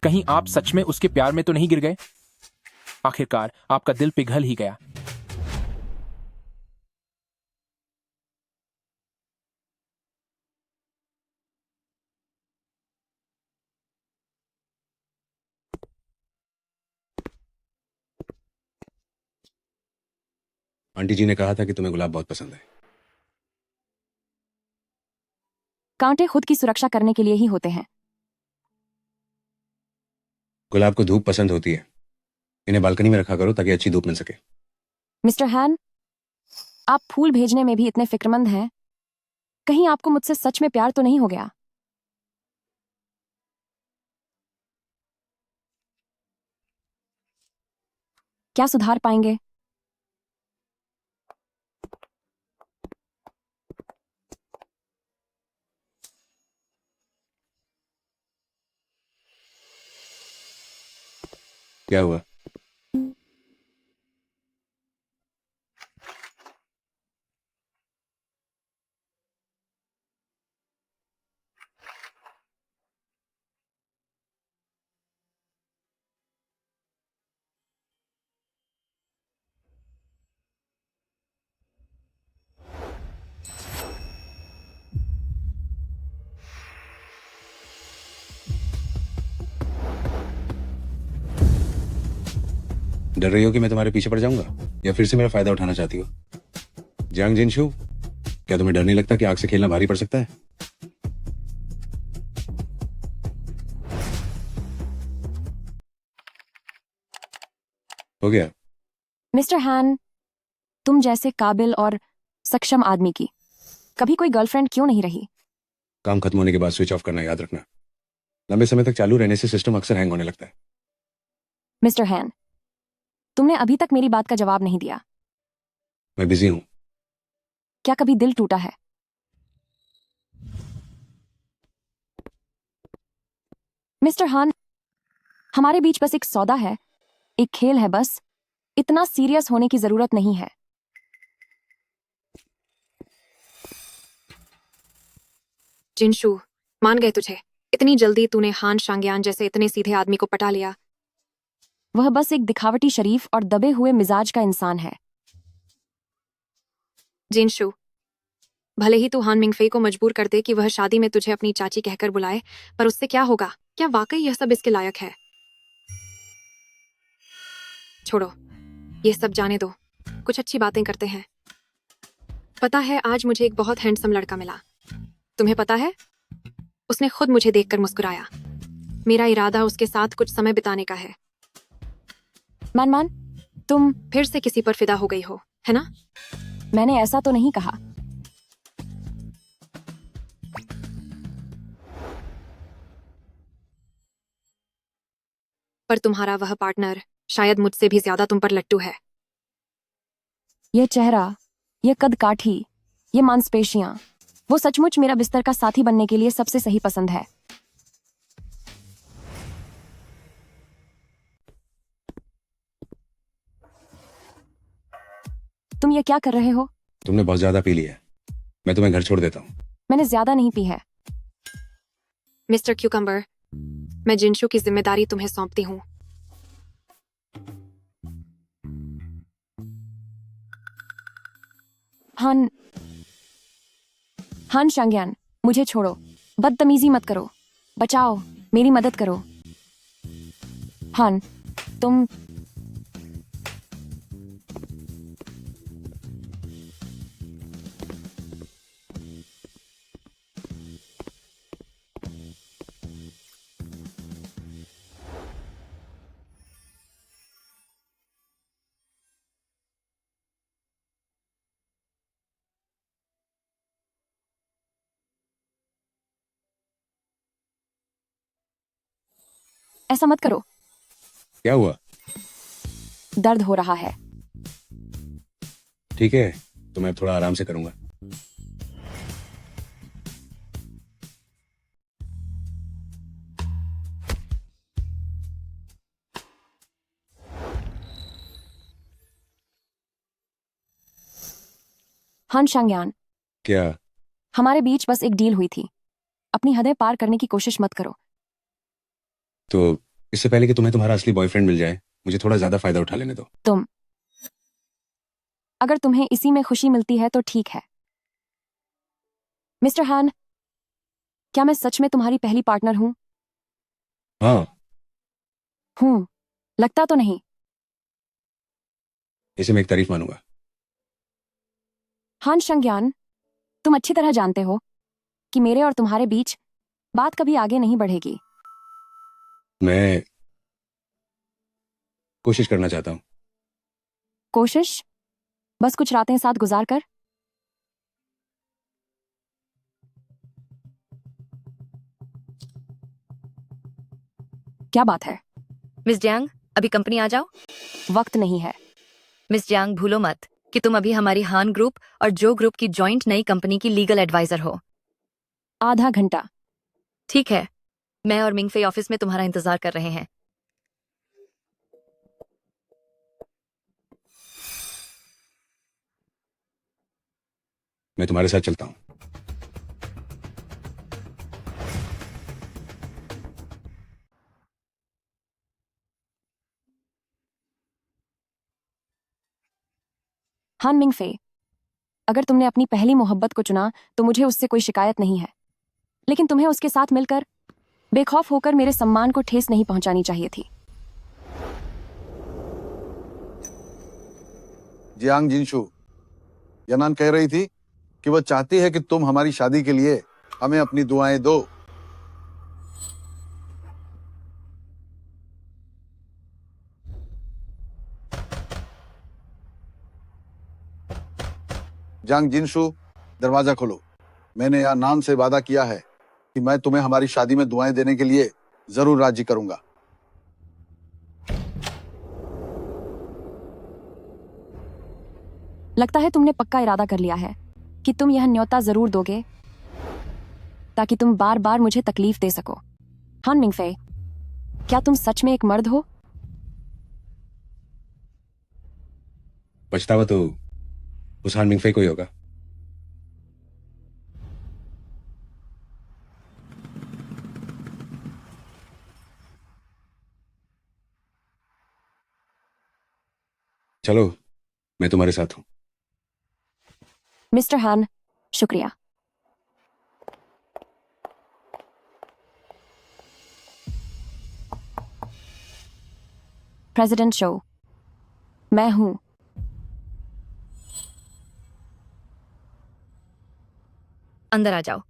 कहीं आप सच में उसके प्यार में तो नहीं गिर गए? आखिरकार आपका दिल पिघल ही गया। आंटी जी ने कहा था कि तुम्हें गुलाब बहुत पसंद है। कांटे खुद की सुरक्षा करने के लिए ही होते हैं। गुलाब को धूप पसंद होती है। इन्हें बालकनी में रखा करो ताकि अच्छी धूप मिल सके। मिस्टर हैन, आप फूल भेजने में भी इतने फिक्रमंद हैं, कहीं आपको मुझसे सच में प्यार तो नहीं हो गया? क्या सुधार पाएंगे? क्या हुआ? डर रही हो कि मैं तुम्हारे पीछे पड़ जाऊंगा या फिर से मेरा फायदा उठाना चाहती हो? जियांग जिनशु, क्या तुम्हें डर नहीं लगता कि आग से खेलना भारी पड़ सकता है? हो गया। मिस्टर हैन, तुम जैसे काबिल और सक्षम आदमी की कभी कोई गर्लफ्रेंड क्यों नहीं रही? काम खत्म होने के बाद स्विच ऑफ करना याद रखना। लंबे समय तक चालू रहने से सिस्टम अक्सर हैंग होने लगता है। मिस्टर हैन, तुमने अभी तक मेरी बात का जवाब नहीं दिया। मैं बिजी हूं। क्या कभी दिल टूटा है? मिस्टर हान, हमारे बीच बस एक सौदा है, एक खेल है बस। इतना सीरियस होने की जरूरत नहीं है। जिनशु, मान गए तुझे। इतनी जल्दी तूने हान शांगयान जैसे इतने सीधे आदमी को पटा लिया। वह बस एक दिखावटी शरीफ और दबे हुए मिजाज का इंसान है। जिनशु, भले ही तू हान मिंगफेई को मजबूर कर दे कि वह शादी में तुझे अपनी चाची कहकर बुलाए, पर उससे क्या होगा? क्या वाकई यह सब इसके लायक है? छोड़ो, ये सब जाने दो। कुछ अच्छी बातें करते हैं। पता है, आज मुझे एक बहुत हैंडसम लड़का मिला। तुम्हें पता है, उसने खुद मुझे देखकर मुस्कुराया। मेरा इरादा उसके साथ कुछ समय बिताने का है। मान, तुम फिर से किसी पर फिदा हो गई हो, है ना? मैंने ऐसा तो नहीं कहा। पर तुम्हारा वह पार्टनर शायद मुझसे भी ज्यादा तुम पर लट्टू है। यह चेहरा, यह कद काठी, ये मांसपेशियां, वो सचमुच मेरा बिस्तर का साथी बनने के लिए सबसे सही पसंद है। तुम ये क्या कर रहे हो? तुमने बहुत ज्यादा पी लिया है। मैं तुम्हें घर छोड़ देता हूँ। मैंने ज्यादा नहीं पी है। मिस्टर क्यूकम्बर, मैं जिनशु की जिम्मेदारी तुम्हें सौंपती हूँ। हान शांगयान, मुझे छोड़ो। बदतमीजी मत करो। बचाओ, मेरी मदद करो। हान, तुम ऐसा मत करो। क्या हुआ? दर्द हो रहा है। ठीक है, तो मैं थोड़ा आराम से करूंगा। हान शांगयान, क्या? हमारे बीच बस एक डील हुई थी। अपनी हदें पार करने की कोशिश मत करो। तो इससे पहले कि तुम्हें तुम्हारा असली बॉयफ्रेंड मिल जाए, मुझे थोड़ा ज्यादा फायदा उठा लेने दो। अगर तुम्हें इसी में खुशी मिलती है तो ठीक है। मिस्टर हान, क्या मैं सच में तुम्हारी पहली पार्टनर हूं? हाँ। हूं, लगता तो नहीं। इसे मैं एक तारीफ मानूंगा। हान शांगयान, तुम अच्छी तरह जानते हो कि मेरे और तुम्हारे बीच बात कभी आगे नहीं बढ़ेगी। मैं कोशिश करना चाहता हूँ। कोशिश? बस कुछ रातें साथ गुजार कर? क्या बात है? मिस जियांग, अभी कंपनी आ जाओ। वक्त नहीं है। मिस जियांग, भूलो मत कि तुम अभी हमारी हान ग्रुप और जो ग्रुप की जॉइंट नई कंपनी की लीगल एडवाइजर हो। आधा घंटा। ठीक है, मैं और मिंगफे ऑफिस में तुम्हारा इंतजार कर रहे हैं। मैं तुम्हारे साथ चलता हूँ। हान मिंगफे, अगर तुमने अपनी पहली मोहब्बत को चुना तो मुझे उससे कोई शिकायत नहीं है, लेकिन तुम्हें उसके साथ मिलकर बेखौफ होकर मेरे सम्मान को ठेस नहीं पहुंचानी चाहिए थी। जियांग जिनशु, यनान कह रही थी कि वह चाहती है कि तुम हमारी शादी के लिए हमें अपनी दुआएं दो। जांग जिनशु, दरवाजा खोलो। मैंने यहाँ नान से वादा किया है कि मैं तुम्हें हमारी शादी में दुआएं देने के लिए जरूर राजी करूंगा। लगता है तुमने पक्का इरादा कर लिया है कि तुम यह न्योता जरूर दोगे ताकि तुम बार बार मुझे तकलीफ दे सको। हान मिंगफे, क्या तुम सच में एक मर्द हो? पछतावा तो उस हान मिंगफे को ही होगा। चलो, मैं तुम्हारे साथ हूं। मिस्टर हान, शुक्रिया। प्रेसिडेंट शो, मैं हूं। अंदर आ जाओ।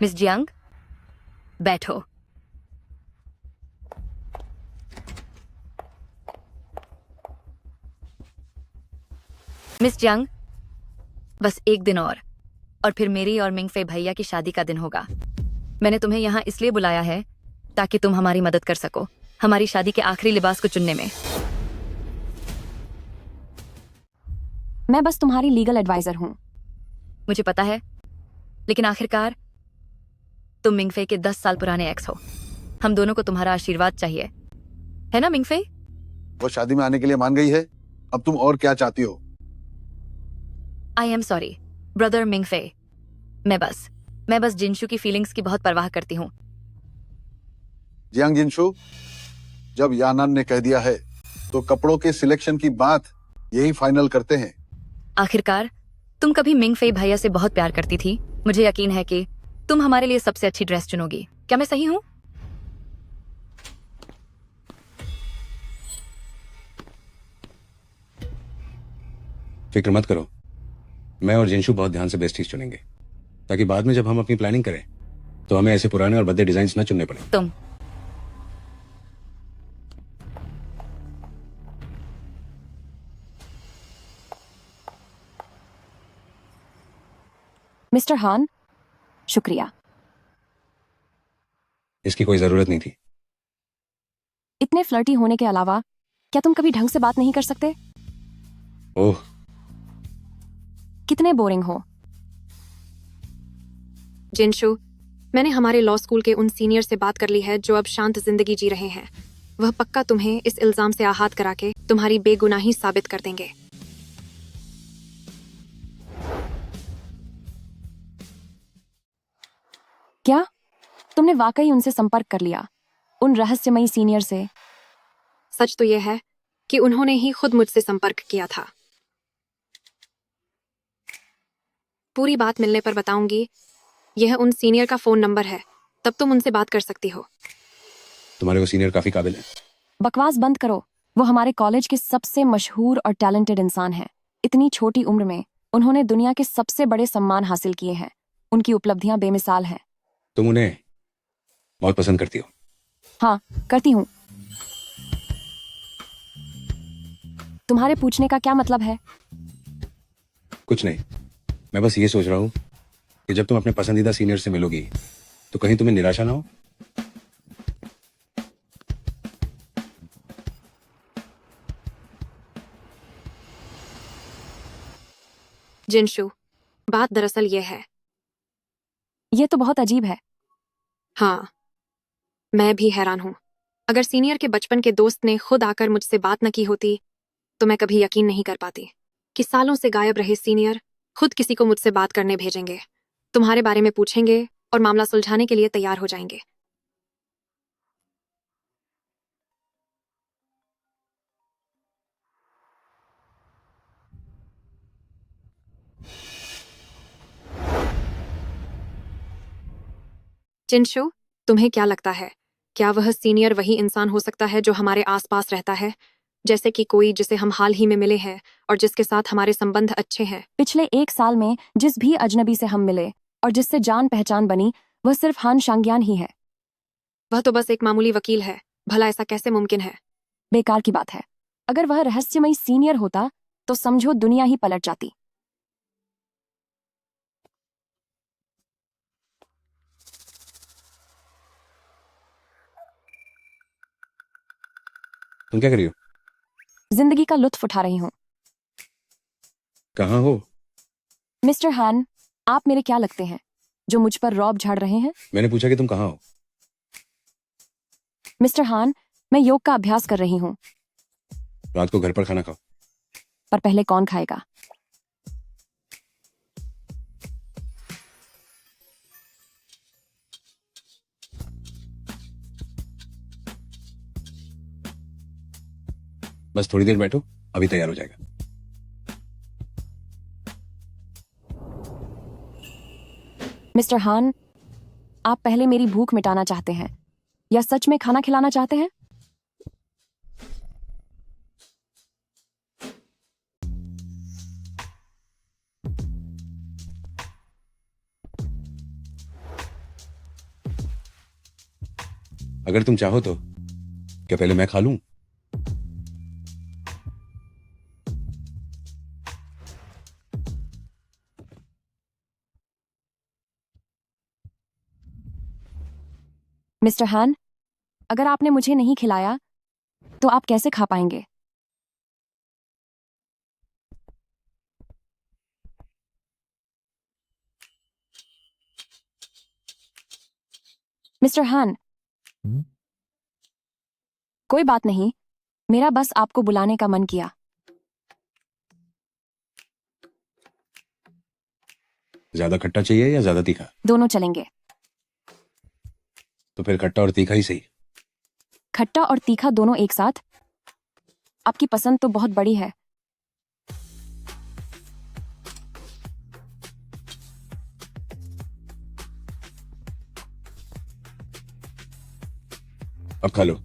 मिस जियांग, बैठो। मिस जियांग, बस एक दिन और फिर मेरी और मिंगफे भैया की शादी का दिन होगा। मैंने तुम्हें यहाँ इसलिए बुलाया है ताकि तुम हमारी मदद कर सको हमारी शादी के आखिरी लिबास को चुनने में। मैं बस तुम्हारी लीगल एडवाइजर हूं। मुझे पता है, लेकिन आखिरकार तुम मिंगफे के 10 साल पुराने एक्स हो। हम दोनों को तुम्हारा आशीर्वाद चाहिए, है ना मिंगफे? वो शादी में आने के लिए मान गई है, अब तुम और क्या चाहती हो? I am sorry brother Mingfei. मैं बस जिनशु की फीलिंग्स की बहुत परवाह करती हूँ। जियांग जिनशु, जब यानान ने कह दिया है तो कपड़ों के सिलेक्शन की बात यही फाइनल करते हैं। आखिरकार तुम कभी मिंगफे भैया से बहुत प्यार करती थी। मुझे यकीन है कि तुम हमारे लिए सबसे अच्छी ड्रेस चुनोगी। क्या मैं सही हूँ? फिक्र मत करो, मैं और जिनशु बहुत ध्यान से बेस्ट चीज चुनेंगे ताकि बाद में जब हम अपनी प्लानिंग करें तो हमें ऐसे पुराने और भद्दे डिजाइन न चुनने पड़े। तुम मिस्टर हान, शुक्रिया। इसकी कोई जरूरत नहीं थी। इतने फ्लर्टी होने के अलावा क्या तुम कभी ढंग से बात नहीं कर सकते? ओह, कितने बोरिंग हो। जिनशु, मैंने हमारे लॉ स्कूल के उन सीनियर से बात कर ली है जो अब शांत जिंदगी जी रहे हैं। वह पक्का तुम्हें इस इल्जाम से आहत करा के तुम्हारी बेगुनाही साबित कर देंगे। क्या तुमने वाकई उनसे संपर्क कर लिया? उन रहस्यमयी सीनियर से? सच तो यह है कि उन्होंने ही खुद मुझसे संपर्क किया था। पूरी बात मिलने पर बताऊंगी। यह उन सीनियर का फोन नंबर है, तब तुम उनसे बात कर सकती हो। तुम्हारे वो सीनियर काफी काबिल हैं। बकवास बंद करो। वो हमारे कॉलेज के सबसे मशहूर और टैलेंटेड इंसान हैं। इतनी छोटी उम्र में उन्होंने दुनिया के सबसे बड़े सम्मान हासिल किए हैं। उनकी उपलब्धियां बेमिसाल हैं। तुम उन्हें बहुत पसंद करती हो? हाँ, करती हूँ। तुम्हारे पूछने का क्या मतलब है? कुछ नहीं, मैं बस ये सोच रहा हूँ कि जब तुम अपने पसंदीदा सीनियर से मिलोगी तो कहीं तुम्हें निराशा ना हो। जिनशु, बात दरअसल ये है। ये तो बहुत अजीब है। हाँ, मैं भी हैरान हूँ। अगर सीनियर के बचपन के दोस्त ने खुद आकर मुझसे बात न की होती तो मैं कभी यकीन नहीं कर पाती कि सालों से गायब रहे सीनियर खुद किसी को मुझसे बात करने भेजेंगे, तुम्हारे बारे में पूछेंगे और मामला सुलझाने के लिए तैयार हो जाएंगे। जिनशु, तुम्हें क्या लगता है क्या वह सीनियर वही इंसान हो सकता है जो हमारे आसपास रहता है, जैसे कि कोई जिसे हम हाल ही में मिले हैं और जिसके साथ हमारे संबंध अच्छे हैं? पिछले 1 साल में जिस भी अजनबी से हम मिले और जिससे जान पहचान बनी, वह सिर्फ हान शांग्यान ही है। वह तो बस एक मामूली वकील है। भला ऐसा कैसे मुमकिन है? बेकार की बात है। अगर वह रहस्यमयी सीनियर होता तो समझो दुनिया ही पलट जाती। तुम क्या कर रही हो? जिंदगी का लुत्फ उठा रही हूँ। कहाँ हो? मिस्टर हान, आप मेरे क्या लगते हैं जो मुझ पर रौब झाड़ रहे हैं? मैंने पूछा कि तुम कहाँ हो। मिस्टर हान, मैं योग का अभ्यास कर रही हूँ। रात को घर पर खाना खाओ। पर पहले कौन खाएगा? बस थोड़ी देर बैठो, अभी तैयार हो जाएगा। मिस्टर हान, आप पहले मेरी भूख मिटाना चाहते हैं या सच में खाना खिलाना चाहते हैं? अगर तुम चाहो तो क्या पहले मैं खा लूं? मिस्टर हान, अगर आपने मुझे नहीं खिलाया तो आप कैसे खा पाएंगे? मिस्टर हान, कोई बात नहीं, मेरा बस आपको बुलाने का मन किया। ज्यादा खट्टा चाहिए या ज्यादा तीखा? दोनों चलेंगे। तो फिर खट्टा और तीखा ही सही। खट्टा और तीखा दोनों एक साथ? आपकी पसंद तो बहुत बड़ी है। अब खा लो।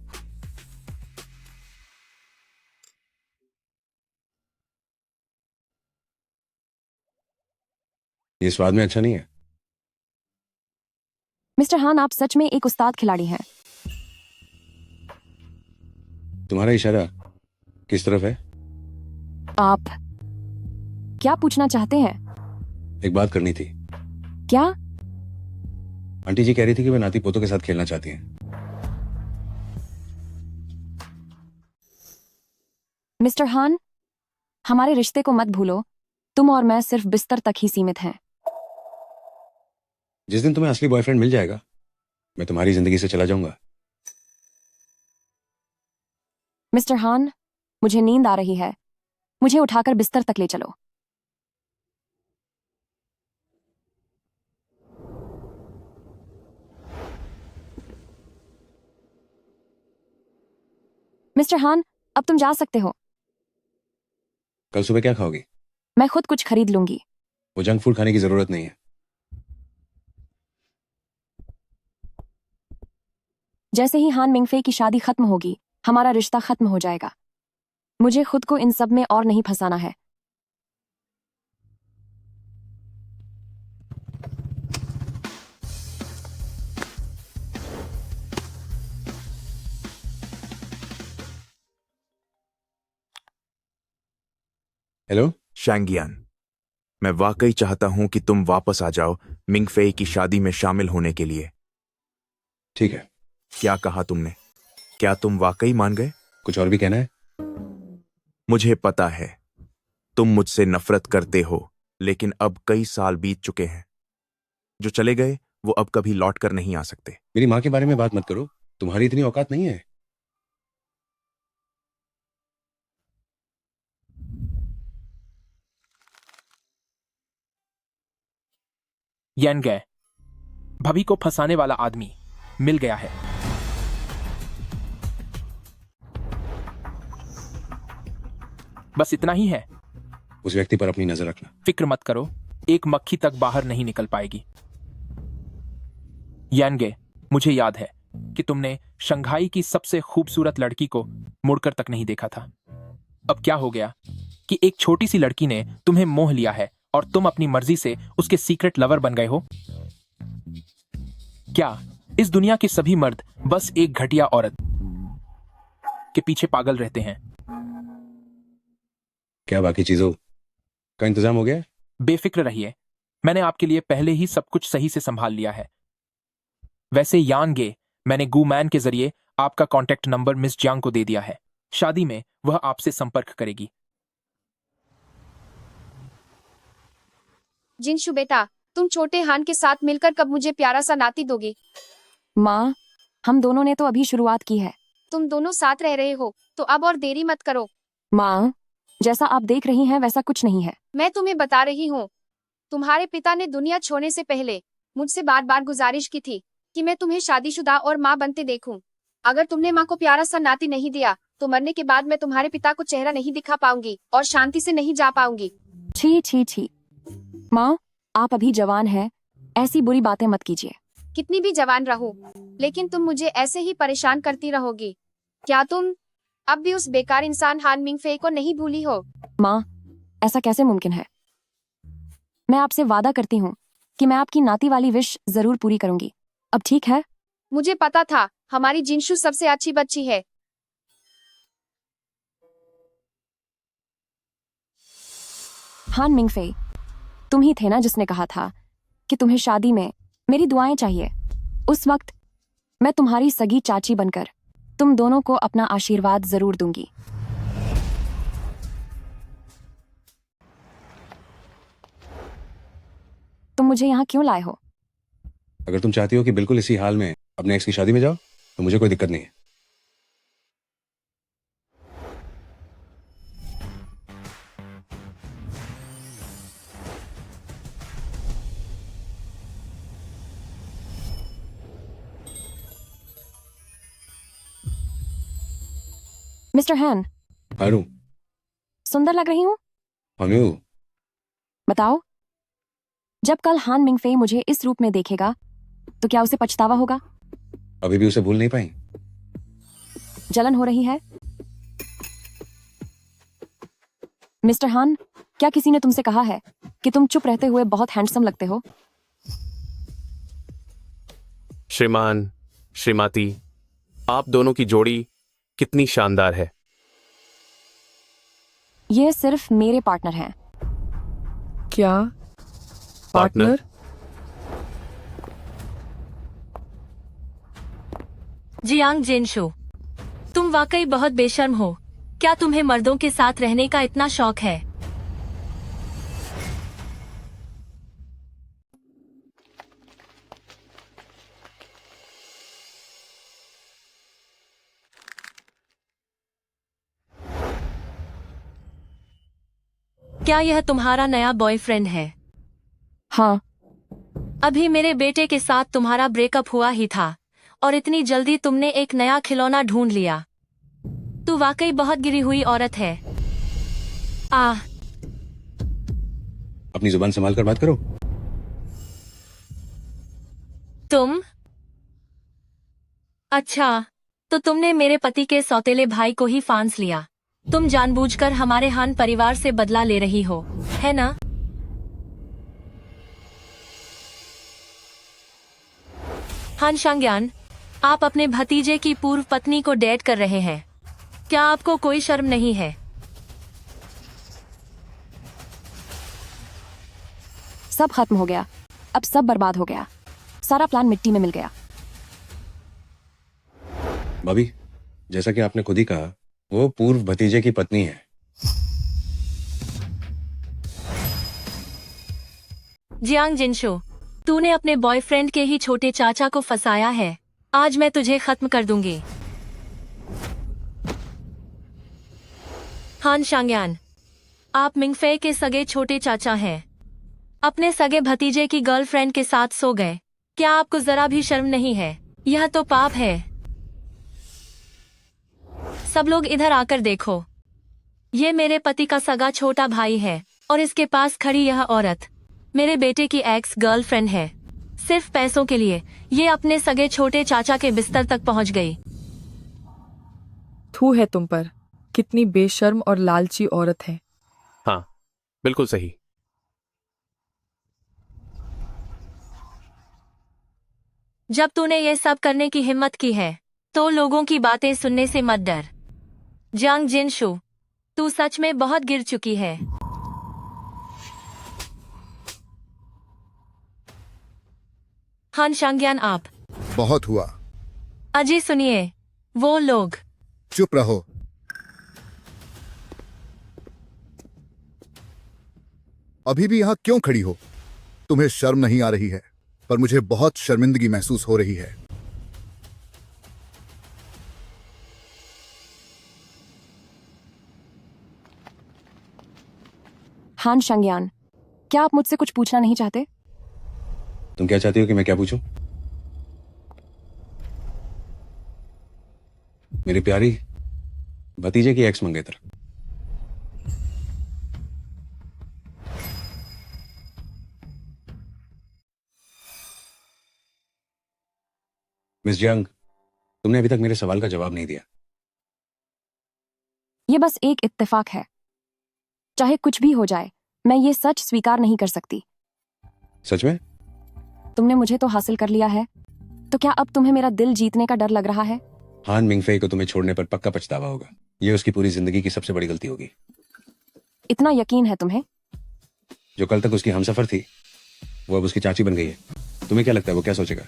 ये स्वाद में अच्छा नहीं है। मिस्टर हान, आप सच में एक उस्ताद खिलाड़ी हैं। तुम्हारा इशारा किस तरफ है? आप क्या पूछना चाहते हैं? एक बात करनी थी। क्या? आंटी जी कह रही थी कि वे नाती पोतों के साथ खेलना चाहती हैं। मिस्टर हान, हमारे रिश्ते को मत भूलो। तुम और मैं सिर्फ बिस्तर तक ही सीमित हैं। जिस दिन तुम्हें असली बॉयफ्रेंड मिल जाएगा, मैं तुम्हारी जिंदगी से चला जाऊंगा। मिस्टर हान, मुझे नींद आ रही है। मुझे उठाकर बिस्तर तक ले चलो। मिस्टर हान, अब तुम जा सकते हो। कल सुबह क्या खाओगी? मैं खुद कुछ खरीद लूंगी। वो जंक फूड खाने की जरूरत नहीं है। जैसे ही हान मिंगफे की शादी खत्म होगी, हमारा रिश्ता खत्म हो जाएगा। मुझे खुद को इन सब में और नहीं फंसाना है। हेलो शांगियान, मैं वाकई चाहता हूं कि तुम वापस आ जाओ मिंगफे की शादी में शामिल होने के लिए। ठीक है। क्या कहा तुमने? क्या तुम वाकई मान गए? कुछ और भी कहना है? मुझे पता है तुम मुझसे नफरत करते हो, लेकिन अब कई साल बीत चुके हैं। जो चले गए वो अब कभी लौट कर नहीं आ सकते। मेरी माँ के बारे में बात मत करो। तुम्हारी इतनी औकात नहीं है। यन गए। भाभी को फंसाने वाला आदमी मिल गया है। बस इतना ही है। उस व्यक्ति पर अपनी नजर रखना। फिक्र मत करो, एक मक्खी तक बाहर नहीं निकल पाएगी। यानगे, मुझे याद है कि तुमने शंघाई की सबसे खूबसूरत लड़की को मुड़कर तक नहीं देखा था। अब क्या हो गया कि एक छोटी सी लड़की ने तुम्हें मोह लिया है और तुम अपनी मर्जी से उसके सीक्रेट लवर बन गए हो? क्या इस दुनिया के सभी मर्द बस एक घटिया औरत के पीछे पागल रहते हैं? क्या बाकी चीजों का इंतजाम हो गया? बेफिक्र रहिए, मैंने आपके लिए पहले ही सब कुछ सही से संभाल लिया है। वैसे यानगे, मैंने गूमैन के जरिए आपका कांटेक्ट नंबर मिस जियांग को दे दिया है। शादी में वह आपसे संपर्क करेगी। जिनशु बेटा, तुम छोटे हान के साथ मिलकर कब मुझे प्यारा सा नाती दोगी? माँ, हम दोनों ने तो अभी शुरुआत की है। तुम दोनों साथ रह रहे हो तो अब और देरी मत करो। माँ, जैसा आप देख रही हैं वैसा कुछ नहीं है। मैं तुम्हें बता रही हूँ, तुम्हारे पिता ने दुनिया छोड़ने से पहले मुझसे बार बार गुजारिश की थी कि मैं तुम्हें शादीशुदा और माँ बनते देखूं। अगर तुमने माँ को प्यारा सा नाती नहीं दिया तो मरने के बाद मैं तुम्हारे पिता को चेहरा नहीं दिखा पाऊंगी और शांति से नहीं जा पाऊंगी। छी छी छी। माँ, आप अभी जवान हैं, ऐसी बुरी बातें मत कीजिए। कितनी भी जवान रहूं, लेकिन तुम मुझे ऐसे ही परेशान करती रहोगी। क्या तुम अब भी उस बेकार इंसान हान मिंगफे को नहीं भूली हो? माँ, ऐसा कैसे मुमकिन है? मैं आपसे वादा करती हूँ कि मैं आपकी नाती वाली विश जरूर पूरी करूंगी। अब ठीक है? मुझे पता था हमारी जिनशु सबसे अच्छी बच्ची है। हान मिंगफे, तुम ही थे ना जिसने कहा था कि तुम्हें शादी में मेरी दुआएं चाहिए। उस वक्त मैं तुम्हारी सगी चाची बनकर तुम दोनों को अपना आशीर्वाद जरूर दूंगी। तुम मुझे यहाँ क्यों लाए हो? अगर तुम चाहती हो कि बिल्कुल इसी हाल में अपने एक्स की शादी में जाओ तो मुझे कोई दिक्कत नहीं है। मिस्टर हैन, हारू, सुंदर लग रही हूँ? हमयू, बताओ, जब कल हान मिंगफे मुझे इस रूप में देखेगा तो क्या उसे पछतावा होगा? अभी भी उसे भूल नहीं पाई? जलन हो रही है? मिस्टर हान, क्या किसी ने तुमसे कहा है कि तुम चुप रहते हुए बहुत हैंडसम लगते हो? श्रीमान, श्रीमती, आप दोनों की जोड़ी कितनी शानदार है। ये सिर्फ मेरे पार्टनर हैं। क्या पार्टनर? जियांग जिनशु, तुम वाकई बहुत बेशर्म हो। क्या तुम्हें मर्दों के साथ रहने का इतना शौक है? क्या यह तुम्हारा नया बॉयफ्रेंड है? हाँ। अभी मेरे बेटे के साथ तुम्हारा ब्रेकअप हुआ ही था और इतनी जल्दी तुमने एक नया खिलौना ढूंढ लिया। तू वाकई बहुत गिरी हुई औरत है। अपनी जुबान संभाल कर बात करो। तुम? अच्छा, तो तुमने मेरे पति के सौतेले भाई को ही फांस लिया। तुम जानबूझकर हमारे हान परिवार से बदला ले रही हो, है ना? हान शांग्यान, आप अपने भतीजे की पूर्व पत्नी को डेट कर रहे हैं। क्या आपको कोई शर्म नहीं है? सब खत्म हो गया, अब सब बर्बाद हो गया। सारा प्लान मिट्टी में मिल गया। भाभी, जैसा कि आपने खुद ही कहा, वो पूर्व भतीजे की पत्नी है। जियांग जिनशु, तूने अपने बॉयफ्रेंड के ही छोटे चाचा को फंसाया है। आज मैं तुझे खत्म कर दूंगी। हान शांग्यान, आप मिंगफे के सगे छोटे चाचा हैं। अपने सगे भतीजे की गर्लफ्रेंड के साथ सो गए। क्या आपको जरा भी शर्म नहीं है? यह तो पाप है। सब लोग इधर आकर देखो। ये मेरे पति का सगा छोटा भाई है और इसके पास खड़ी यह औरत मेरे बेटे की एक्स गर्लफ्रेंड है। सिर्फ पैसों के लिए ये अपने सगे छोटे चाचा के बिस्तर तक पहुंच गई। थू है तुम पर, कितनी बेशर्म और लालची औरत है। हाँ, बिल्कुल सही। जब तूने ये सब करने की हिम्मत की है तो लोगों की बातें सुनने से मत डर। जांग जिनशु, तू सच में बहुत गिर चुकी है। हान शांग्यान, आप बहुत हुआ। अजी सुनिए, वो लोग। चुप रहो। अभी भी यहां क्यों खड़ी हो? तुम्हें शर्म नहीं आ रही है? पर मुझे बहुत शर्मिंदगी महसूस हो रही है। हान शांग्यान, क्या आप मुझसे कुछ पूछना नहीं चाहते? तुम क्या चाहती हो कि मैं क्या पूछूं? मेरी प्यारी भतीजे की एक्स मंगेतर। मिस जंग, तुमने अभी तक मेरे सवाल का जवाब नहीं दिया। ये बस एक इत्तेफाक है। चाहे कुछ भी हो जाए, मैं ये सच स्वीकार नहीं कर सकती। सच में? तुमने मुझे तो हासिल कर लिया है, तो क्या अब तुम्हें मेरा दिल जीतने का डर लग रहा है? हान मिंगफे को तुम्हें छोड़ने पर पक्का पछतावा होगा। ये उसकी पूरी जिंदगी की सबसे बड़ी गलती होगी। इतना यकीन है तुम्हें? जो कल तक उसकी हमसफर थी, वो अब उसकी चाची बन गई है। तुम्हें क्या लगता है वो क्या सोचेगा?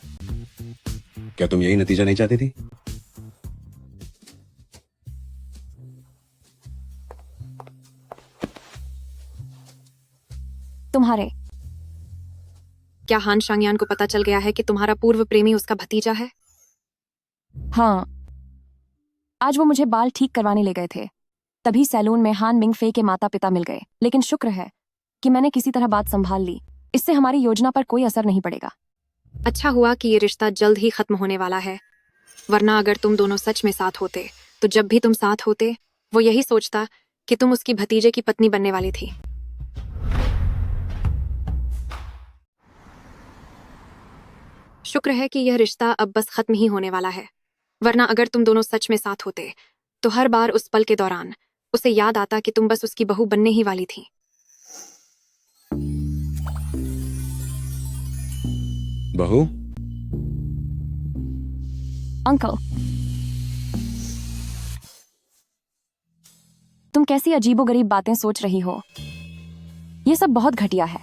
क्या तुम यही नतीजा नहीं चाहती थी? तुम्हारे क्या हान शांग्यान को पता चल गया है कि तुम्हारा पूर्व प्रेमी उसका भतीजा है? हाँ, आज वो मुझे बाल ठीक करवाने ले गए थे। तभी सैलून में हान मिंगफे के माता पिता मिल गए। लेकिन शुक्र है कि मैंने किसी तरह बात संभाल ली। इससे हमारी योजना पर कोई असर नहीं पड़ेगा। अच्छा हुआ कि ये रिश्ता जल्द ही खत्म होने वाला है, वरना अगर तुम दोनों सच में साथ होते तो जब भी तुम साथ होते वो यही सोचता कि तुम उसकी भतीजे की पत्नी बनने वाली थी। शुक्र है कि यह रिश्ता अब बस खत्म ही होने वाला है, वरना अगर तुम दोनों सच में साथ होते तो हर बार उस पल के दौरान उसे याद आता कि तुम बस उसकी बहू बनने ही वाली थी। बहू? अंकल, तुम कैसी अजीबोगरीब बातें सोच रही हो? ये सब बहुत घटिया है।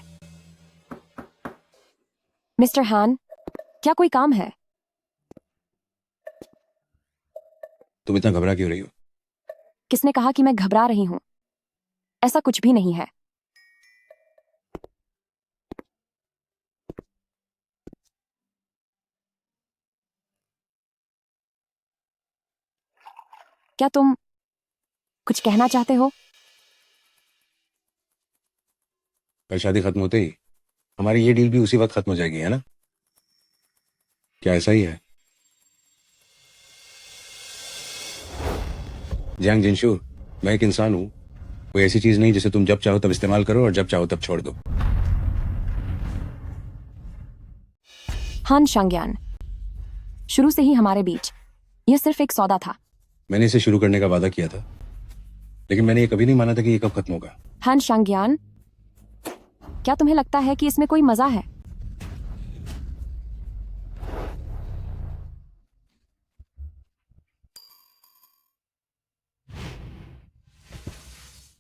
मिस्टर हान, क्या कोई काम है? तुम इतना घबरा क्यों रही हो? किसने कहा कि मैं घबरा रही हूं? ऐसा कुछ भी नहीं है। क्या तुम कुछ कहना चाहते हो? कल शादी खत्म होते ही हमारी ये डील भी उसी वक्त खत्म हो जाएगी, है ना? क्या ऐसा ही है? जियांग जिनशु, मैं एक इंसान हूं। कोई ऐसी चीज नहीं जिसे तुम जब चाहो तब इस्तेमाल करो और जब चाहो तब छोड़ दो। हान शांग्यान, शुरू से ही हमारे बीच यह सिर्फ एक सौदा था। मैंने इसे शुरू करने का वादा किया था, लेकिन मैंने ये कभी नहीं माना था कि ये कब खत्म होगा। हान शांग्यान, क्या तुम्हें लगता है कि इसमें कोई मजा है?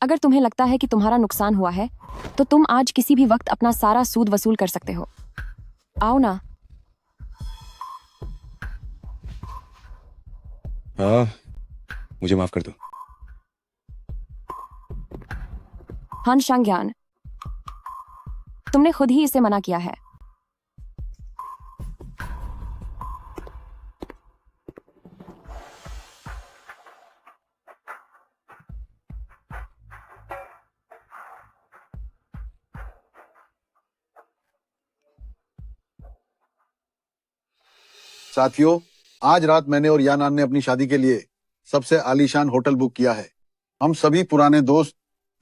अगर तुम्हें लगता है कि तुम्हारा नुकसान हुआ है, तो तुम आज किसी भी वक्त अपना सारा सूद वसूल कर सकते हो। आओ ना। हाँ, मुझे माफ कर दो। हान शांग्यान, तुमने खुद ही इसे मना किया है। साथियों, आज रात मैंने और यानान ने अपनी शादी के लिए सबसे आलीशान होटल बुक किया है। हम सभी पुराने दोस्त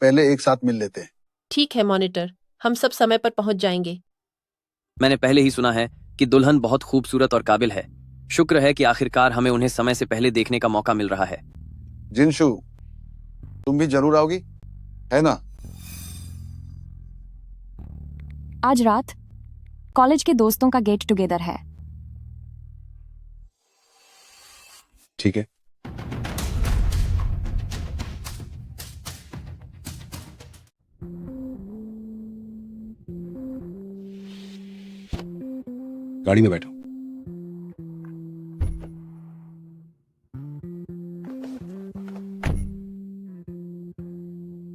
पहले एक साथ मिल लेते हैं। ठीक है मॉनिटर, हम सब समय पर पहुंच जाएंगे। मैंने पहले ही सुना है कि दुल्हन बहुत खूबसूरत और काबिल है। शुक्र है कि आखिरकार हमें उन्हें समय से पहले देखने का मौका मिल रहा है। जिनशु, तुम भी जरूर आओगी, है ना? आज रात कॉलेज के दोस्तों का गेट टुगेदर है। ठीक है। गाड़ी में बैठो।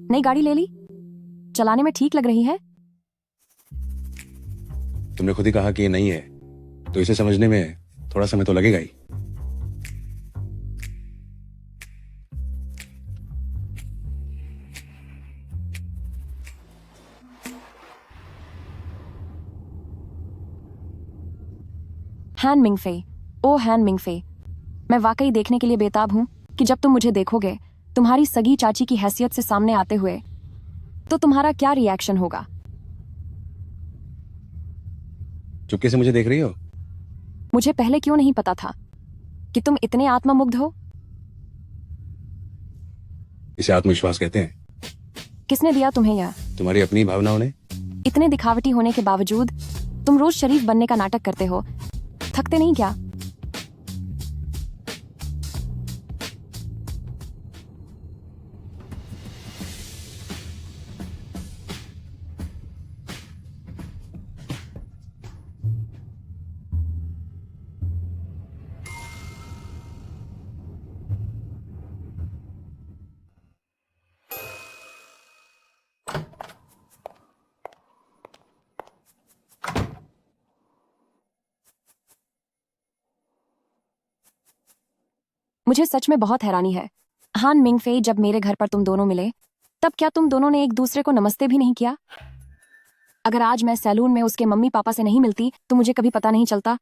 नई गाड़ी ले ली? चलाने में ठीक लग रही है? तुमने खुद ही कहा कि ये नहीं है, तो इसे समझने में थोड़ा समय तो लगेगा ही। हैन मिंगफे, ओ हैन मिंगफे, मैं वाकई देखने के लिए बेताब हूं कि जब तुम मुझे देखोगे तुम्हारी सगी चाची की हैसियत से सामने आते हुए, तो तुम्हारा क्या रिएक्शन होगा? चुपके से मुझे देख रही हो? मुझे पहले क्यों नहीं पता था कि तुम इतने आत्ममुग्ध हो? इसे आत्मविश्वास कहते हैं। किसने दिया तुम्हें यह? तुम्हारी अपनी भावनाओं ने। इतने दिखावटी होने के बावजूद तुम रोज शरीफ बनने का नाटक करते हो, थकते नहीं क्या? मुझे सच में बहुत हैरानी है हान मिंगफे, जब मेरे घर पर तुम दोनों मिले तब क्या तुम दोनों ने एक दूसरे को नमस्ते भी नहीं किया? अगर आज मैं सैलून में उसके मम्मी पापा से नहीं मिलती तो मुझे कभी पता नहीं चलता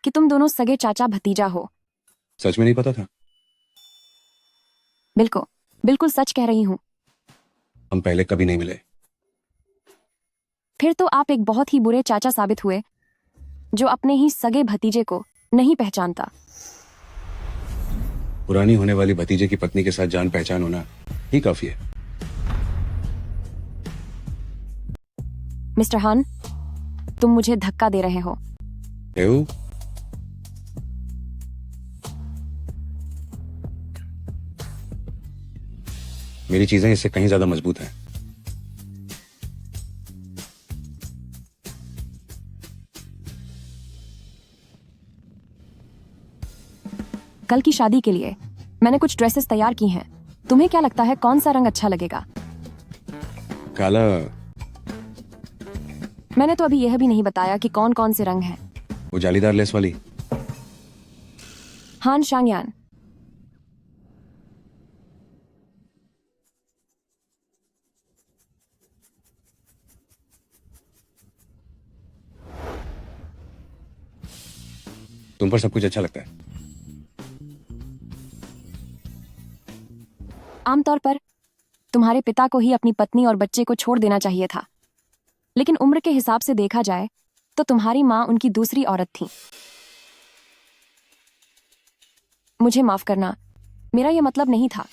कि तुम दोनों सगे चाचा भतीजा हो। सच में नहीं पता था। बिल्कुल बिल्कुल सच कह रही हूँ। हम पहले कभी नहीं मिले। फिर तो आप एक बहुत ही बुरे चाचा साबित हुए जो अपने ही सगे भतीजे को नहीं पहचानता। पुरानी होने वाली भतीजे की पत्नी के साथ जान पहचान होना ही काफी है। मिस्टर हान, तुम मुझे धक्का दे रहे हो। एऊ? मेरी चीजें इससे कहीं ज्यादा मजबूत हैं। कल की शादी के लिए मैंने कुछ ड्रेसेस तैयार की हैं। तुम्हें क्या लगता है कौन सा रंग अच्छा लगेगा? काला। मैंने तो अभी यह भी नहीं बताया कि कौन कौन से रंग हैं। वो जालीदार लेस वाली। हान शांगयान, तुम पर सब कुछ अच्छा लगता है। आमतौर पर तुम्हारे पिता को ही अपनी पत्नी और बच्चे को छोड़ देना चाहिए था, लेकिन उम्र के हिसाब से देखा जाए तो तुम्हारी माँ उनकी दूसरी औरत थी। मुझे माफ करना, मेरा यह मतलब नहीं था।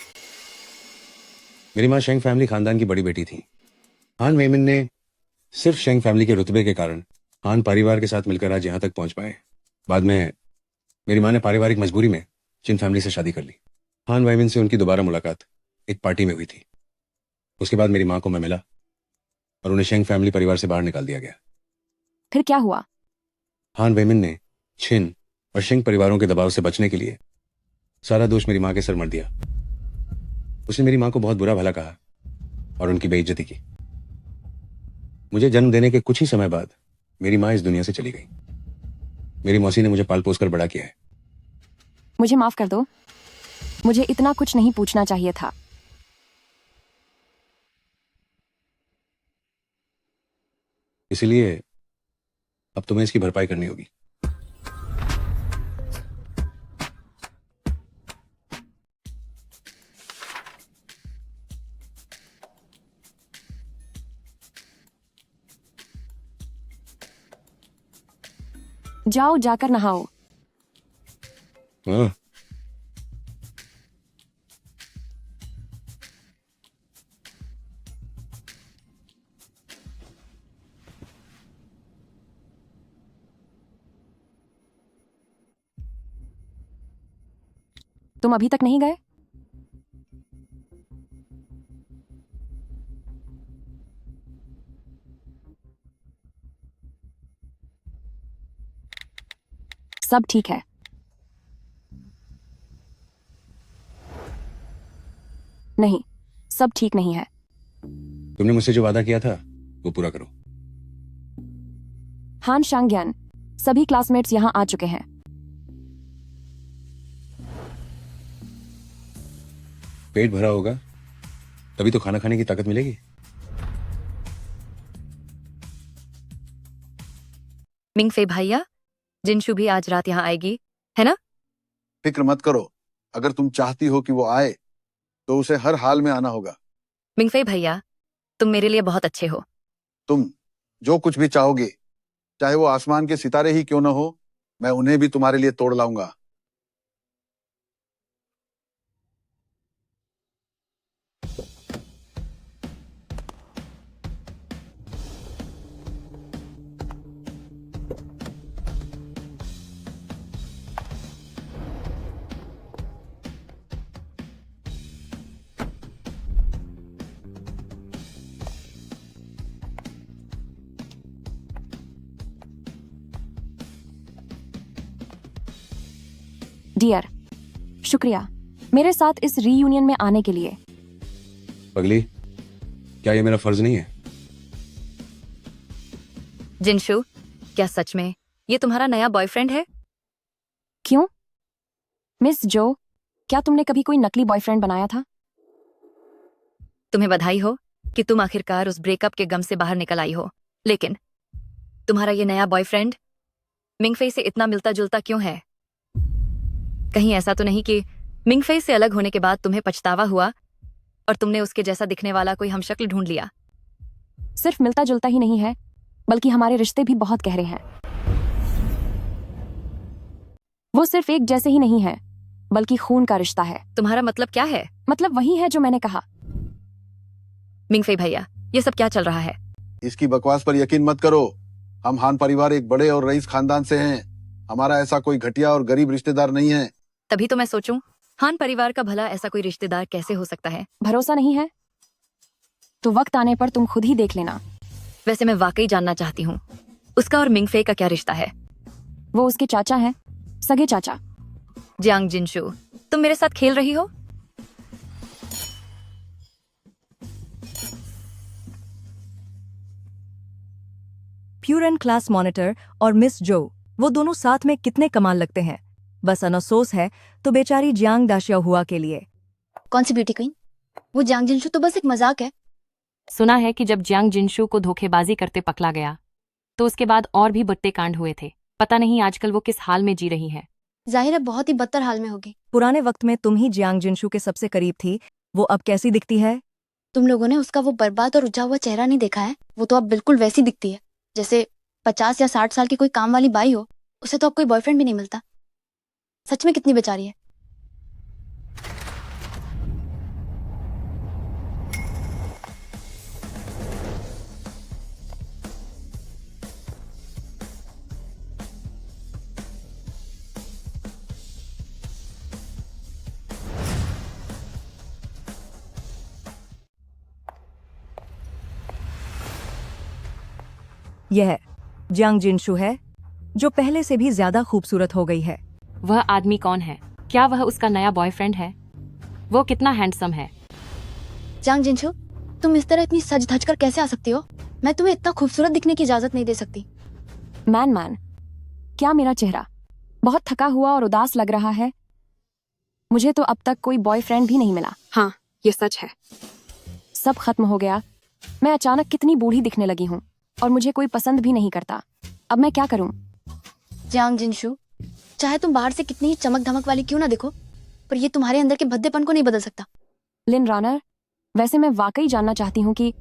मेरी माँ शेंग फैमिली खानदान की बड़ी बेटी थी। हान वेमिन ने सिर्फ शेंग फैमिली के रुतबे के कारण हान परिवार के साथ मिलकर आज यहां तक पहुंच पाए। बाद में मेरी माँ ने पारिवारिक मजबूरी में चिन फैमिली से शादी कर ली। हान वेमिन से उनकी दोबारा मुलाकात एक पार्टी में हुई थी। उसके बाद मेरी माँ को मैं मिला और उन्हें शेंग फैमिली परिवार से बाहर निकाल दिया गया। फिर क्या हुआ? हान वेमिन ने छिन और शेंग परिवारों के दबाव से बचने के लिए सारा दोष मेरी माँ के सर मर दिया। उसने मेरी माँ को बहुत बुरा भला कहा और उनकी बेइज्जती की। मुझे जन्म देने के कुछ ही समय बाद मेरी माँ इस दुनिया से चली गई। मेरी मौसी ने मुझे पाल पोस कर बड़ा किया है। मुझे माफ कर दो, मुझे इतना कुछ नहीं पूछना चाहिए था। इसलिए अब तुम्हें इसकी भरपाई करनी होगी। जाओ जाकर नहाओ। हाँ, तुम अभी तक नहीं गए? सब ठीक है। नहीं, सब ठीक नहीं है। तुमने मुझसे जो वादा किया था वो पूरा करो। हान शांग्यान, सभी क्लासमेट्स यहां आ चुके हैं। पेट भरा होगा तभी तो खाना खाने की ताकत मिलेगी। मिंगफे भैया, जिनशु भी आज रात यहाँ आएगी, है ना? फिक्र मत करो, अगर तुम चाहती हो कि वो आए तो उसे हर हाल में आना होगा। मिंगफे भैया, तुम मेरे लिए बहुत अच्छे हो। तुम जो कुछ भी चाहोगे, चाहे वो आसमान के सितारे ही क्यों न हो, मैं उन्हें भी तुम्हारे लिए तोड़ लाऊंगा। डियर, शुक्रिया मेरे साथ इस रीयूनियन में आने के लिए। पगली, क्या ये मेरा फर्ज नहीं है? जिनशु, क्या सच में ये तुम्हारा नया बॉयफ्रेंड है? क्यों? मिस जो, क्या तुमने कभी कोई नकली बॉयफ्रेंड बनाया था? तुम्हें बधाई हो कि तुम आखिरकार उस ब्रेकअप के गम से बाहर निकल आई हो। लेकिन तुम्हारा ये नया बॉयफ्रेंड मिंगफे से इतना मिलता जुलता क्यों है? कहीं ऐसा तो नहीं कि मिंगफे से अलग होने के बाद तुम्हें पछतावा हुआ और तुमने उसके जैसा दिखने वाला कोई हमशक्ल ढूंढ लिया? सिर्फ मिलता जुलता ही नहीं है, बल्कि हमारे रिश्ते भी बहुत गहरे हैं। वो सिर्फ एक जैसे ही नहीं है, बल्कि खून का रिश्ता है। तुम्हारा मतलब क्या है? मतलब वही है जो मैंने कहा। मिंगफे भैया, ये सब क्या चल रहा है? इसकी बकवास पर यकीन मत करो। हम हान परिवार एक बड़े और रईस खानदान से हैं। हमारा ऐसा कोई घटिया और गरीब रिश्तेदार नहीं है। तभी तो मैं सोचूं, हान परिवार का भला ऐसा कोई रिश्तेदार कैसे हो सकता है? भरोसा नहीं है तो वक्त आने पर तुम खुद ही देख लेना। वैसे मैं वाकई जानना चाहती हूँ, उसका और मिंगफे का क्या रिश्ता है? वो उसके चाचा हैं, सगे चाचा। जियांग जिनशु, तुम मेरे साथ खेल रही हो? प्योर एंड क्लास मॉनिटर और मिस जो, वो दोनों साथ में कितने कमाल लगते हैं। बस अनअफसोस है तो बेचारी जियांग दाशिया हुआ के लिए। कौन सी ब्यूटी क्वीन? वो जियांग जिनशु तो बस एक मजाक है। सुना है कि जब जियांग जिनशु को धोखेबाजी करते पकड़ा गया तो उसके बाद और भी बट्टे कांड हुए थे। पता नहीं आजकल वो किस हाल में जी रही है। जाहिर है बहुत ही बदतर हाल में होगी। पुराने वक्त में तुम ही जियांग जिनशु के सबसे करीब थी, वो अब कैसी दिखती है? तुम लोगों ने उसका वो बर्बाद और रुझा हुआ चेहरा नहीं देखा है। वो तो अब बिल्कुल वैसी दिखती है जैसे 50 या 60 साल की कोई काम वाली बाई हो। उसे तो अब कोई बॉयफ्रेंड भी नहीं मिलता। सच में कितनी बेचारी है। यह जियांग जिनशु है, जो पहले से भी ज्यादा खूबसूरत हो गई है। वह आदमी कौन है? क्या वह उसका नया बॉयफ्रेंड है? वो कितना हैंडसम है। जियांग जिनशु, तुम इस तरह इतनी सज धज कर कैसे आ सकती हो? मैं तुम्हें इतना खूबसूरत दिखने की इजाजत नहीं दे सकती। मैन, क्या मेरा चेहरा बहुत थका हुआ और उदास लग रहा है? मुझे तो अब तक कोई बॉयफ्रेंड भी नहीं मिला। हाँ, ये सच है। सब खत्म हो गया। मैं अचानक कितनी बूढ़ी दिखने लगी हूँ और मुझे कोई पसंद भी नहीं करता। अब मैं क्या करूँ? जियांग जिनशु, चाहे तुम बाहर से कितनी ही चमक धमक वाली क्यों ना दिखो, पर ये तुम्हारे अंदर के भद्देपन को नहीं बदल सकता। लिन रानर, वैसे मैं वाकई जानना चाहती हूँ कि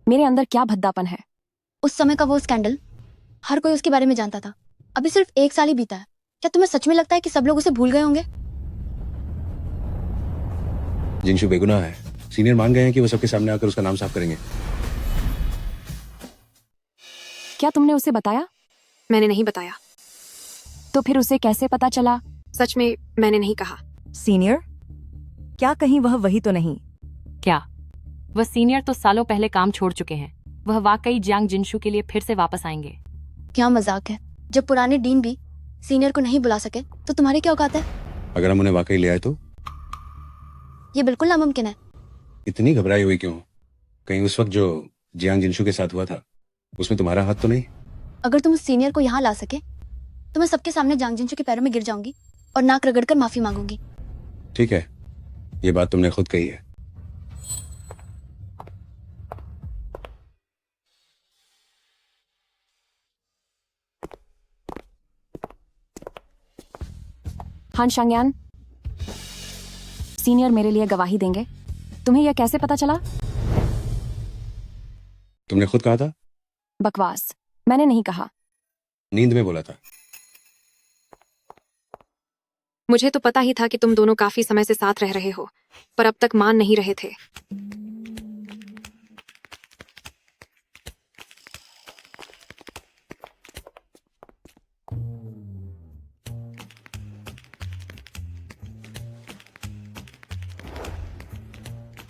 मेरे अंदर क्या भद्दापन है। उस समय का वो स्कैंडल, हर कोई उसके बारे में जानता था। अभी सिर्फ 1 साल ही बीता है। क्या तुम्हें सच में लगता है कि सब लोग उसे भूल गए होंगे? जिनशु बेगुनाह है। सीनियर मान गए हैं कि वो सबके सामने आकर उसका नाम साफ करेंगे। क्या तुमने उसे बताया? मैंने नहीं बताया। तो फिर उसे कैसे पता चला? सच में मैंने नहीं कहा। सीनियर, क्या कहीं वह वही तो नहीं? क्या? वह सीनियर तो सालों पहले काम छोड़ चुके हैं। वह वाकई जियांग जिनशु के लिए फिर से वापस आएंगे। क्या मजाक है? जब पुराने डीन भी सीनियर को नहीं बुला सके तो तुम्हारे क्या औकात है? अगर हम उन्हें वाकई ले आए तो? ये बिल्कुल नामुमकिन है। इतनी घबराई हुई क्यों? कहीं उस वक्त जो जियांग जिनशु के साथ हुआ था उसमें तुम्हारा हाथ तो नहीं? अगर तुम उस सीनियर को यहाँ ला सके तो मैं सबके सामने जांग जिनशु के पैरों में गिर जाऊंगी और नाक रगड़कर माफी मांगूंगी। ठीक है, ये बात तुमने खुद कही है। हान शांगयान, सीनियर मेरे लिए गवाही देंगे। तुम्हें यह कैसे पता चला? तुमने खुद कहा था। बकवास, मैंने नहीं कहा। नींद में बोला था। मुझे तो पता ही था कि तुम दोनों काफी समय से साथ रह रहे हो, पर अब तक मान नहीं रहे थे।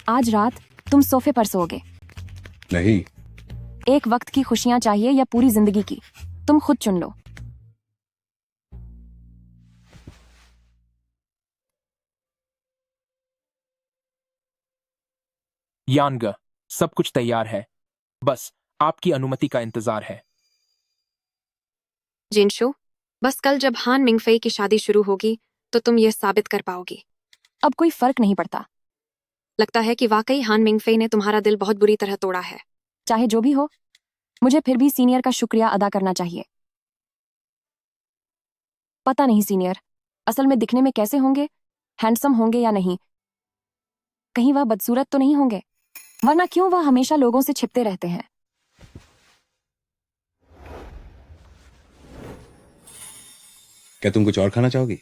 आज रात तुम सोफे पर सोओगे। नहीं। एक वक्त की खुशियां चाहिए या पूरी जिंदगी की? तुम खुद चुन लो। यांग, सब कुछ तैयार है, बस आपकी अनुमति का इंतजार है। जिनशु, बस कल जब हान मिंगफेई की शादी शुरू होगी तो तुम यह साबित कर पाओगी। अब कोई फर्क नहीं पड़ता। लगता है कि वाकई हान मिंगफेई ने तुम्हारा दिल बहुत बुरी तरह तोड़ा है। चाहे जो भी हो, मुझे फिर भी सीनियर का शुक्रिया अदा करना चाहिए। पता नहीं सीनियर असल में दिखने में कैसे होंगे, हैंडसम होंगे या नहीं। कहीं वह बदसूरत तो नहीं होंगे, वरना क्यों वह हमेशा लोगों से छिपते रहते हैं। क्या तुम कुछ और खाना चाहोगी?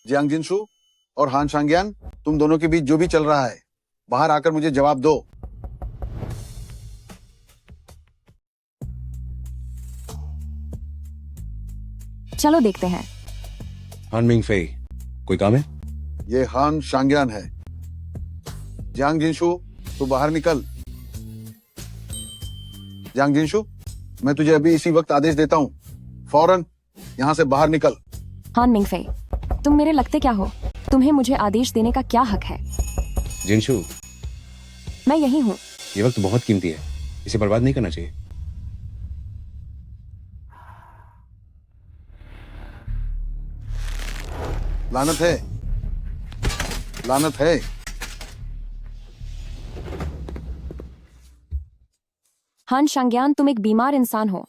जियांग जिनशु और हान शांगयान, तुम दोनों के बीच जो भी चल रहा है बाहर आकर मुझे जवाब दो। चलो देखते हैं। हान मिंगफेई, कोई काम है? ये हान शांगयान है। जियांग जिनशु, तू बाहर निकल। जियांग जिनशु, मैं तुझे अभी इसी वक्त आदेश देता हूँ, फौरन यहाँ से बाहर निकल। हान मिंगफेई, तुम मेरे लगते क्या हो? तुम्हें मुझे आदेश देने का क्या हक है? जिनशु, मैं यही हूँ। ये वक्त बहुत कीमती है, इसे बर्बाद नहीं करना चाहिए। लानत है, लानत है। हान शांगयान, तुम एक बीमार इंसान हो।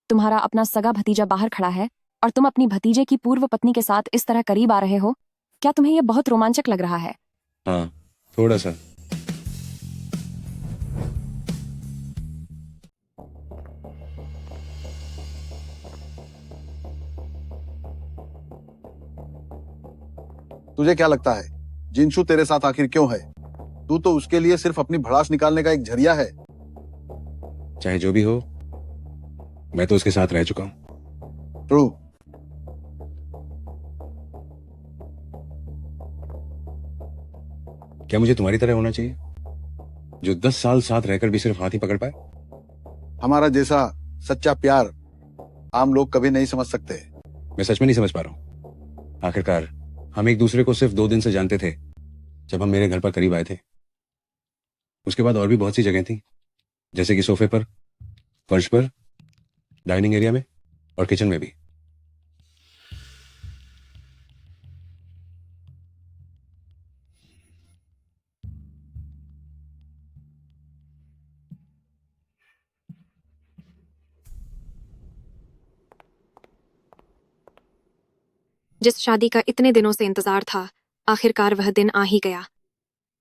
तुम्हारा अपना सगा भतीजा बाहर खड़ा है और तुम अपनी भतीजे की पूर्व पत्नी के साथ इस तरह करीब आ रहे हो। क्या तुम्हें यह बहुत रोमांचक लग रहा है? हाँ, थोड़ा सा। तुझे क्या लगता है जिनशु तेरे साथ आखिर क्यों है? तू तो उसके लिए सिर्फ अपनी भड़ास निकालने का एक जरिया है। चाहे जो भी हो, मैं तो उसके साथ रह चुका हूं। ट्रू। क्या मुझे तुम्हारी तरह होना चाहिए, जो 10 साल साथ रहकर भी सिर्फ हाथ ही पकड़ पाए? हमारा जैसा सच्चा प्यार आम लोग कभी नहीं समझ सकते। मैं सच में नहीं समझ पा रहा हूं। आखिरकार हम एक दूसरे को सिर्फ 2 दिन से जानते थे, जब हम मेरे घर पर करीब आए थे। उसके बाद और भी बहुत सी जगह थी, जैसे कि सोफे पर, फर्श पर, डाइनिंग एरिया में और किचन में भी। जिस शादी का इतने दिनों से इंतजार था, आखिरकार वह दिन आ ही गया।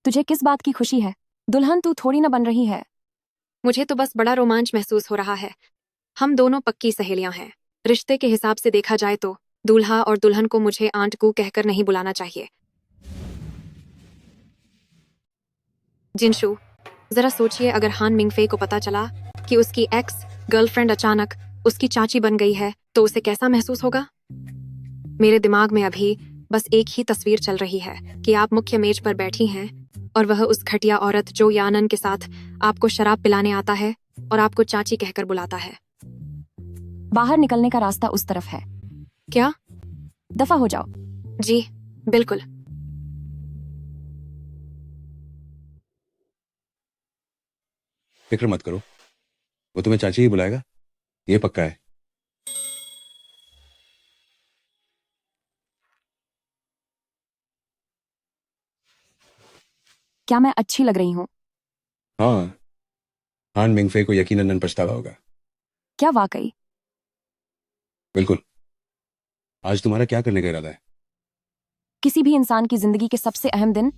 तुझे किस बात की खुशी है? दुल्हन तू थोड़ी ना बन रही है। मुझे तो बस बड़ा रोमांच महसूस हो रहा है। हम दोनों पक्की सहेलियां हैं। रिश्ते के हिसाब से देखा जाए तो दूल्हा और दुल्हन को मुझे आंट कू कहकर नहीं बुलाना चाहिए। जिनशु, जरा सोचिए अगर हान मिंगफे को पता चला कि उसकी एक्स गर्लफ्रेंड अचानक उसकी चाची बन गई है तो उसे कैसा महसूस होगा। मेरे दिमाग में अभी बस एक ही तस्वीर चल रही है कि आप मुख्य मेज पर बैठी हैं और वह उस घटिया औरत जो यानन के साथ आपको शराब पिलाने आता है और आपको चाची कहकर बुलाता है। बाहर निकलने का रास्ता उस तरफ है। क्या? दफा हो जाओ। जी बिल्कुल। फिक्र मत करो, वो तुम्हें चाची ही बुलाएगा, ये पक्का है। क्या मैं अच्छी लग रही हूँ? हाँ, हान मिंगफे को यकीनन पछतावा होगा। क्या वाकई? बिल्कुल। आज तुम्हारा क्या करने का इरादा है? किसी भी इंसान की जिंदगी के सबसे अहम दिन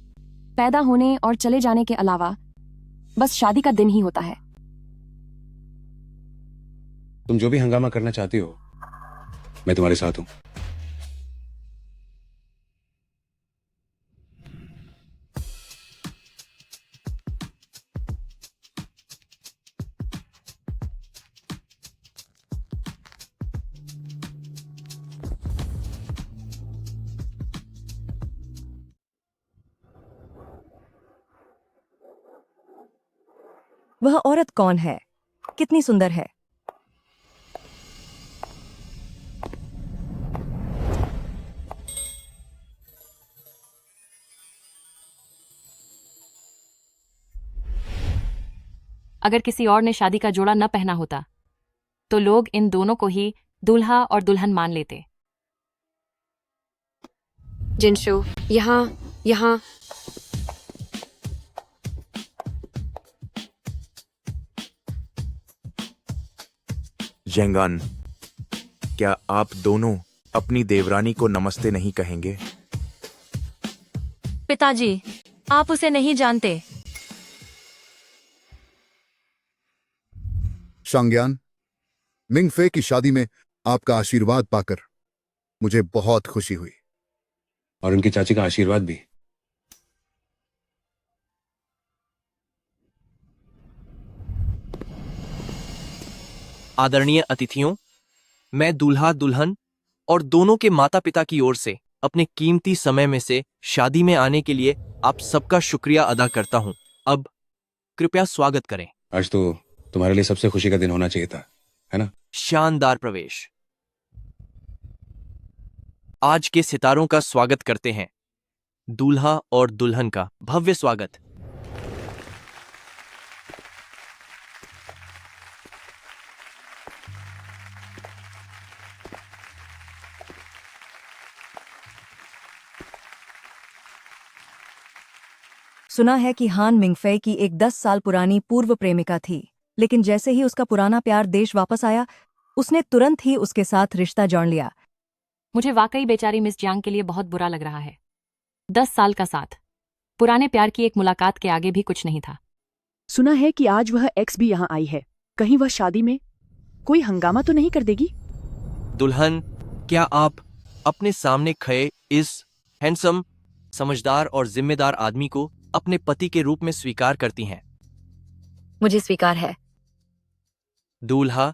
पैदा होने और चले जाने के अलावा बस शादी का दिन ही होता है। तुम जो भी हंगामा करना चाहती हो, मैं तुम्हारे साथ हूं। वह औरत कौन है? कितनी सुंदर है? अगर किसी और ने शादी का जोड़ा न पहना होता तो लोग इन दोनों को ही दूल्हा और दुल्हन मान लेते। जिनशु, यहाँ जेंगान, क्या आप दोनों अपनी देवरानी को नमस्ते नहीं कहेंगे? पिताजी, आप उसे नहीं जानते। शांग्यान, मिंगफे की शादी में आपका आशीर्वाद पाकर मुझे बहुत खुशी हुई। और उनकी चाची का आशीर्वाद भी। आदरणीय अतिथियों, मैं दूल्हा दुल्हन और दोनों के माता पिता की ओर से अपने कीमती समय में से शादी में आने के लिए आप सबका शुक्रिया अदा करता हूं। अब कृपया स्वागत करें। आज तो तुम्हारे लिए सबसे खुशी का दिन होना चाहिए था, है ना? शानदार प्रवेश। आज के सितारों का स्वागत करते हैं, दूल्हा और दुल्हन का भव्य स्वागत। सुना है कि हान मिंगफे की एक 10 साल पुरानी पूर्व प्रेमिका थी, लेकिन जैसे ही उसका पुराना प्यार देश वापस आया, उसने तुरंत ही उसके साथ रिश्ता जोड़ लिया। मुझे वाकई बेचारी मिस जियांग के लिए बहुत बुरा लग रहा है। 10 साल का साथ, पुराने प्यार की एक मुलाकात के आगे भी कुछ नहीं था। सुना है कि आज वह एक्स भी यहाँ आई है। कहीं वह शादी में कोई हंगामा तो नहीं कर देगी? दुल्हन, क्या आप अपने सामने खड़े इस हैंडसम, समझदार और जिम्मेदार आदमी को अपने पति के रूप में स्वीकार करती हैं? मुझे स्वीकार है। दूल्हा,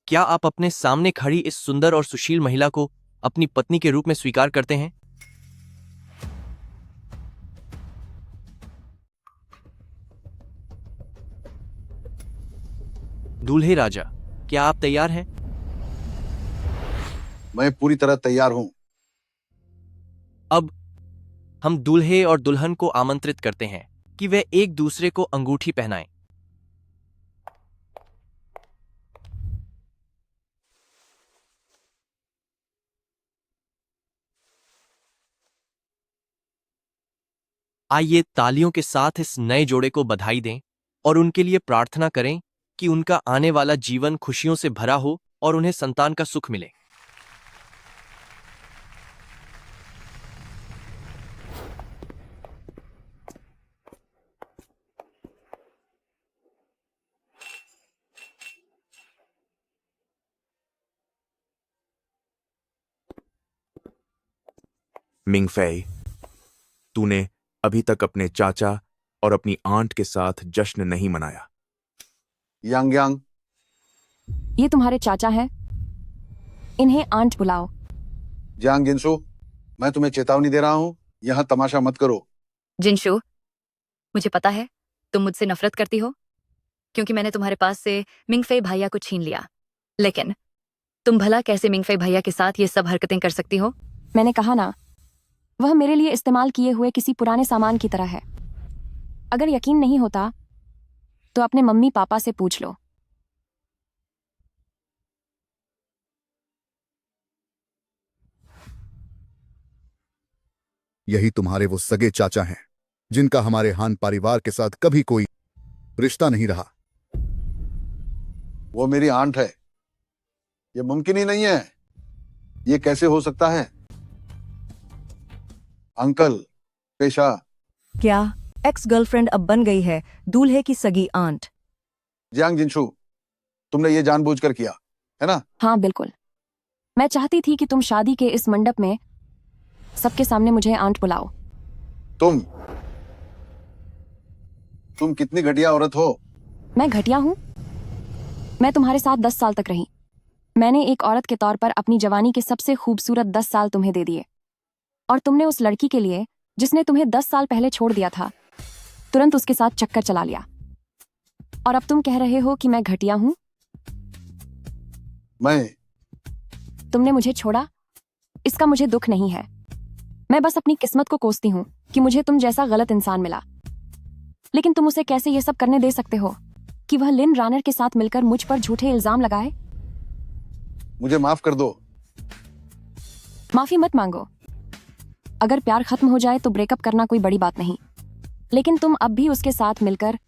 क्या आप अपने सामने खड़ी इस सुंदर और सुशील महिला को अपनी पत्नी के रूप में स्वीकार करते हैं? दूल्हे राजा, क्या आप तैयार हैं? मैं पूरी तरह तैयार हूं। अब हम दूल्हे और दुल्हन को आमंत्रित करते हैं कि वे एक दूसरे को अंगूठी पहनाएं। आइए तालियों के साथ इस नए जोड़े को बधाई दें और उनके लिए प्रार्थना करें कि उनका आने वाला जीवन खुशियों से भरा हो और उन्हें संतान का सुख मिले। मिंगफे, तूने अभी तक अपने चाचा और अपनी आंट के साथ जश्न नहीं मनाया। यांग यांग, ये तुम्हारे चाचा हैं, इन्हें आंट बुलाओ। जियांग जिनशु, मैं तुम्हें चेतावनी दे रहा हूं, यहां तमाशा मत करो। जिनशु, मुझे पता है तुम मुझसे नफरत करती हो क्योंकि मैंने तुम्हारे पास से मिंगफे भैया को छीन लिया, लेकिन तुम भला कैसे मिंगफे भैया के साथ ये सब हरकतें कर सकती हो? मैंने कहा ना, वह मेरे लिए इस्तेमाल किए हुए किसी पुराने सामान की तरह है। अगर यकीन नहीं होता तो अपने मम्मी पापा से पूछ लो। यही तुम्हारे वो सगे चाचा हैं जिनका हमारे हान परिवार के साथ कभी कोई रिश्ता नहीं रहा। वो मेरी आंट है, ये मुमकिन ही नहीं है। ये कैसे हो सकता है? अंकल, पेशा। क्या एक्स गर्लफ्रेंड अब बन गई है दूल्हे की सगी आंट? जियांग जिनशु, तुमने ये जानबूझकर किया है ना? हाँ बिल्कुल, मैं चाहती थी कि तुम शादी के इस मंडप में सबके सामने मुझे आंट बुलाओ। तुम कितनी घटिया औरत हो। मैं घटिया हूं? मैं तुम्हारे साथ 10 साल तक रही। मैंने एक औरत के तौर पर अपनी जवानी के सबसे खूबसूरत 10 साल तुम्हें दे दिए, और तुमने उस लड़की के लिए जिसने तुम्हें 10 साल पहले छोड़ दिया था तुरंत उसके साथ चक्कर चला लिया, और अब तुम कह रहे हो कि मैं घटिया हूं। तुमने मुझे छोड़ा, इसका मुझे दुख नहीं है। मैं बस अपनी किस्मत को कोसती हूं कि मुझे तुम जैसा गलत इंसान मिला। लेकिन तुम उसे कैसे ये सब करने दे सकते हो कि वह लिन रानर के साथ मिलकर मुझ पर झूठे इल्जाम लगाए? मुझे माफ कर दो। माफी मत मांगो। अगर प्यार खत्म हो जाए तो ब्रेकअप करना कोई बड़ी बात नहीं, लेकिन तुम अब भी उसके साथ मिलकर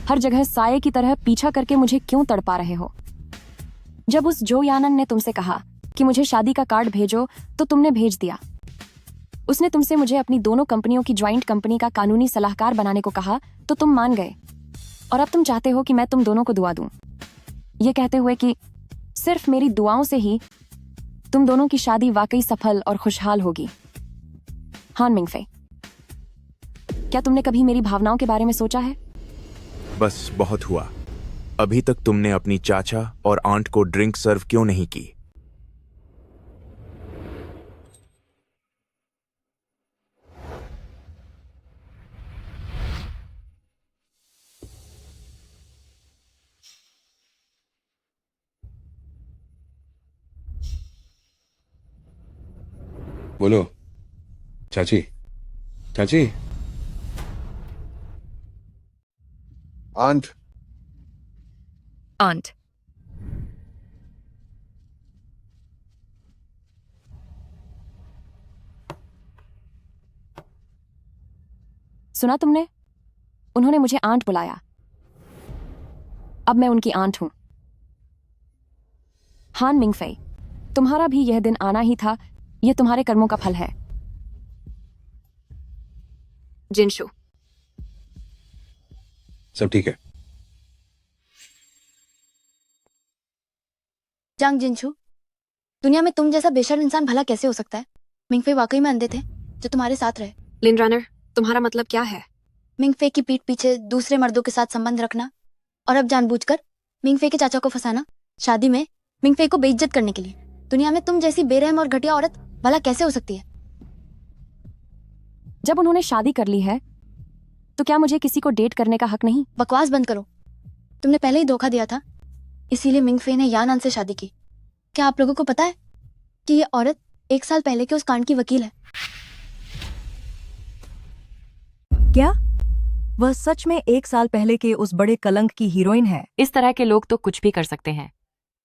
हर जगह साये की तरह पीछा करके मुझे क्यों तड़पा रहे हो? जब उस जो यानन ने तुमसे कहा कि मुझे शादी का कार्ड भेजो तो तुमने भेज दिया। उसने तुमसे मुझे अपनी दोनों कंपनियों की ज्वाइंट कंपनी का कानूनी सलाहकार बनाने को कहा तो तुम मान गए, और अब तुम चाहते हो कि मैं तुम दोनों को दुआ दूं, ये कहते हुए कि सिर्फ मेरी दुआओं से ही तुम दोनों की शादी वाकई सफल और खुशहाल होगी। हान मिंगफे, क्या तुमने कभी मेरी भावनाओं के बारे में सोचा है? बस बहुत हुआ। अभी तक तुमने अपनी चाचा और आंट को ड्रिंक सर्व क्यों नहीं की? बोलो चाची। चाची, आंट। आंट, सुना तुमने? उन्होंने मुझे आंट बुलाया। अब मैं उनकी आंट हूं। हान मिंगफे, तुम्हारा भी यह दिन आना ही था। यह तुम्हारे कर्मों का फल है। जिनशु, सब ठीक है। जांग जिनशु, दुनिया में तुम जैसा बेशर्म इंसान भला कैसे हो सकता है? मिंगफे वाकई में अंधे थे जो तुम्हारे साथ रहे। लिन रानर, तुम्हारा मतलब क्या है? मिंगफे की पीठ पीछे दूसरे मर्दों के साथ संबंध रखना, और अब जानबूझकर मिंगफे के चाचा को फंसाना, शादी में मिंगफे को बेइज्जत करने के लिए। दुनिया में तुम जैसी बेरहम और घटिया औरत भला कैसे हो सकती है? जब उन्होंने शादी कर ली है तो क्या मुझे किसी को डेट करने का हक नहीं? बकवास बंद करो। तुमने पहले ही धोखा दिया था, इसीलिए मिंगफे ने यानान से शादी की। क्या आप लोगों को पता है कि ये औरत 1 साल पहले के उस कांड की वकील है? क्या वह सच में 1 साल पहले के उस बड़े कलंक की हीरोइन है? इस तरह के लोग तो कुछ भी कर सकते हैं।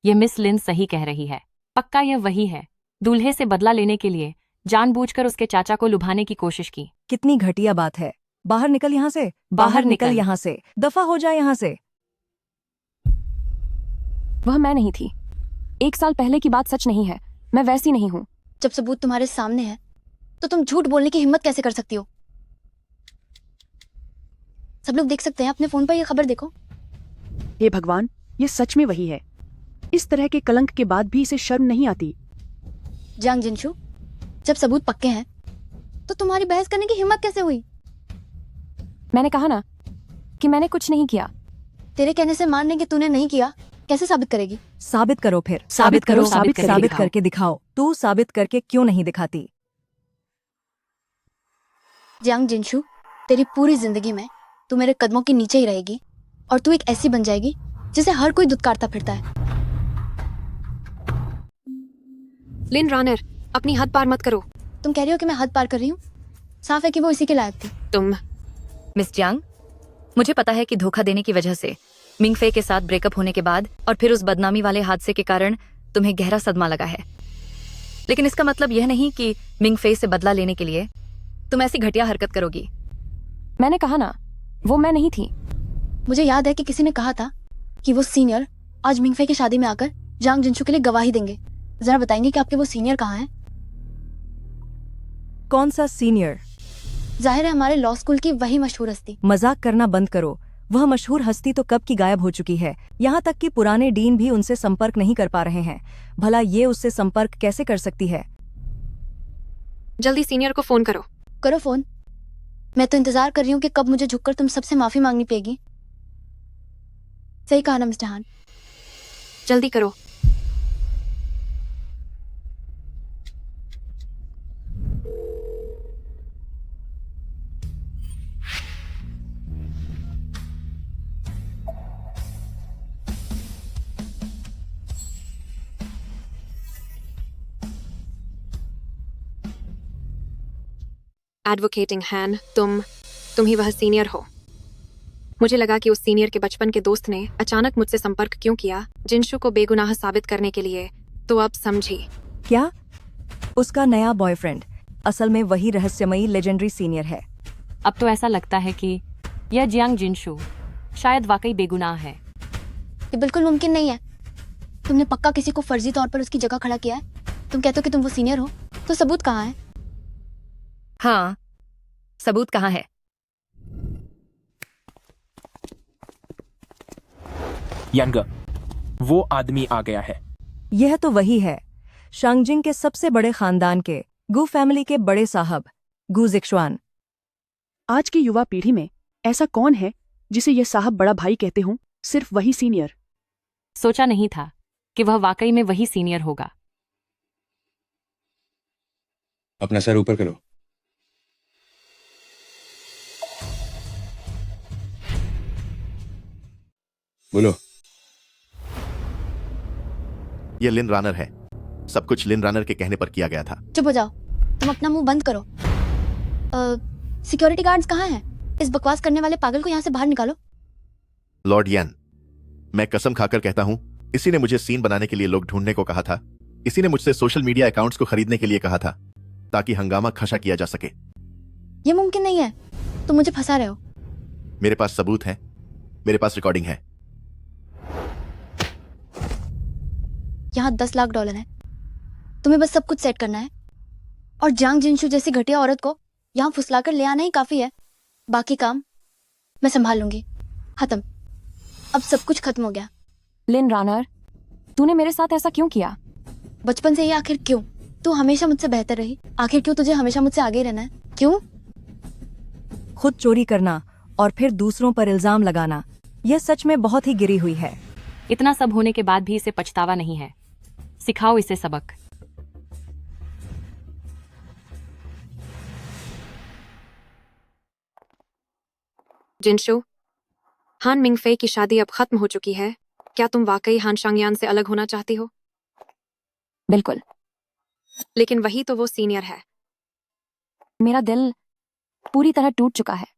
ये मिस लिन सही कह रही है। पक्का यह वही है। दूल्हे से बदला लेने के लिए जानबूझकर उसके चाचा को लुभाने की कोशिश की। कितनी घटिया बात है। बाहर निकल यहाँ से, बाहर निकल यहाँ से, दफा हो जाए यहाँ से। वह मैं नहीं थी। 1 साल पहले की बात सच नहीं है। मैं वैसी नहीं हूं। जब सबूत तुम्हारे सामने है तो तुम झूठ बोलने की हिम्मत कैसे कर सकती हो? सब लोग देख सकते हैं, अपने फोन पर ये खबर देखो। हे भगवान, ये सच में वही है। इस तरह के कलंक के बाद भी इसे शर्म नहीं आती। जांग जिनशु, जब सबूत पक्के हैं तो तुम्हारी बहस करने की हिम्मत कैसे हुई? मैंने कहा ना कि मैंने कुछ नहीं किया। तेरे कहने से मानने कि तूने नहीं किया कैसे साबित करेगी? साबित करो फिर। साबित करो, साबित करके साबित दिखाओ। करके दिखाओ। तू साबित करके क्यों नहीं दिखाती? जियांग जिनशु, तेरी पूरी जिंदगी में तू मेरे कदमों के नीचे ही रहेगी और तू एक ऐसी बन जाएगी जिसे हर कोई दुत्कारता फिरता है। लिन रानर, अपनी हद पार मत करो। तुम कह रही हो कि मैं हद पार कर रही हूँ? साफ है कि वो इसी के लायक थी। तुम मिस जियांग, मुझे पता है कि धोखा देने की वजह से मिंगफे के साथ ब्रेकअप होने के बाद और फिर उस बदनामी वाले हादसे के कारण तुम्हें गहरा सदमा लगा है, लेकिन इसका मतलब यह नहीं कि मिंगफे से बदला लेने के लिए तुम ऐसी घटिया हरकत करोगी। मैंने कहा ना, वो मैं नहीं थी। मुझे याद है कि किसी ने कहा था कि वो सीनियर आज मिंगफे की शादी में आकर जियांग जिनशु के लिए गवाही देंगे। जरा बताएंगे कि आपके वो सीनियर कहाँ हैं? कौन सा सीनियर? जाहिर है हमारे लॉ स्कूल की वही मशहूर हस्ती। मजाक करना बंद करो। वह मशहूर हस्ती तो कब की गायब हो चुकी है। यहाँ तक कि पुराने डीन भी उनसे संपर्क नहीं कर पा रहे हैं। भला ये उससे संपर्क कैसे कर सकती है? जल्दी सीनियर को फोन करो। करो फोन। मैं तो इंतजार कर रही हूँ कि कब मुझे झुककर तुम सबसे माफी मांगनी पड़ेगी। सही कहा ना मिस्टर हान? जल्दी करो। एडवोकेटिंग हैन, तुम ही वह सीनियर हो। मुझे लगा कि उस सीनियर के बचपन के दोस्त ने अचानक मुझसे संपर्क क्यों किया जिनशु को बेगुनाह साबित करने के लिए, तो अब समझी। क्या? उसका नया बॉयफ्रेंड असल में वही रहस्यमयी लेजेंडरी सीनियर है। अब तो ऐसा लगता है कि यह जियांग जिनशु शायद वाकई बेगुनाह है। ये बिल्कुल मुमकिन नहीं है। तुमने पक्का किसी को फर्जी तौर पर उसकी जगह खड़ा किया है। तुम कहते हो कि तुम वो सीनियर हो, तो सबूत कहाँ है? हाँ, सबूत कहाँ है? यांग, वो आदमी आ गया है। यह तो वही है, शांगजिंग के सबसे बड़े खानदान के गु फैमिली के बड़े साहब गु जिक्शुआन। आज की युवा पीढ़ी में ऐसा कौन है जिसे यह साहब बड़ा भाई कहते हों? सिर्फ वही सीनियर। सोचा नहीं था कि वह वाकई में वही सीनियर होगा। अपना सर ऊपर करो। बोलो। यह लिन रानर है। सब कुछ लिन रानर के कहने पर किया गया था। चुप हो जाओ। तुम अपना मुंह बंद करो। सिक्योरिटी गार्ड्स कहाँ हैं? इस बकवास करने वाले पागल को यहाँ से बाहर निकालो। लॉर्ड यान, मैं कसम खाकर कहता हूँ, इसी ने मुझे सीन बनाने के लिए लोग ढूंढने को कहा था। इसी ने मुझसे सोशल मीडिया अकाउंट्स को खरीदने के लिए कहा था ताकि हंगामा खशा किया जा सके। ये मुमकिन नहीं है। तुम मुझे फंसा रहे हो। मेरे पास सबूत है, मेरे पास रिकॉर्डिंग है। यहाँ $10 लाख है। तुम्हें बस सब कुछ सेट करना है और जियांग जिनशु जैसी घटिया औरत को यहाँ फुसलाकर ले आना ही काफी है। बाकी काम मैं संभाल लूंगी। खत्म। अब सब कुछ खत्म हो गया। लिन रानर, तूने मेरे साथ ऐसा क्यों किया? बचपन से ही आखिर क्यों? तू हमेशा मुझसे बेहतर रही, आखिर क्यों तुझे हमेशा मुझसे आगे ही रहना है? क्यों? खुद चोरी करना और फिर दूसरों पर इल्जाम लगाना, यह सच में बहुत ही गिरी हुई है। इतना सब होने के बाद भी इसे पछतावा नहीं है। सिखाओ इसे सबक। जिनशु, हान मिंगफे की शादी अब खत्म हो चुकी है। क्या तुम वाकई हान शांगयान से अलग होना चाहती हो? बिल्कुल। लेकिन वही तो वो सीनियर है। मेरा दिल पूरी तरह टूट चुका है।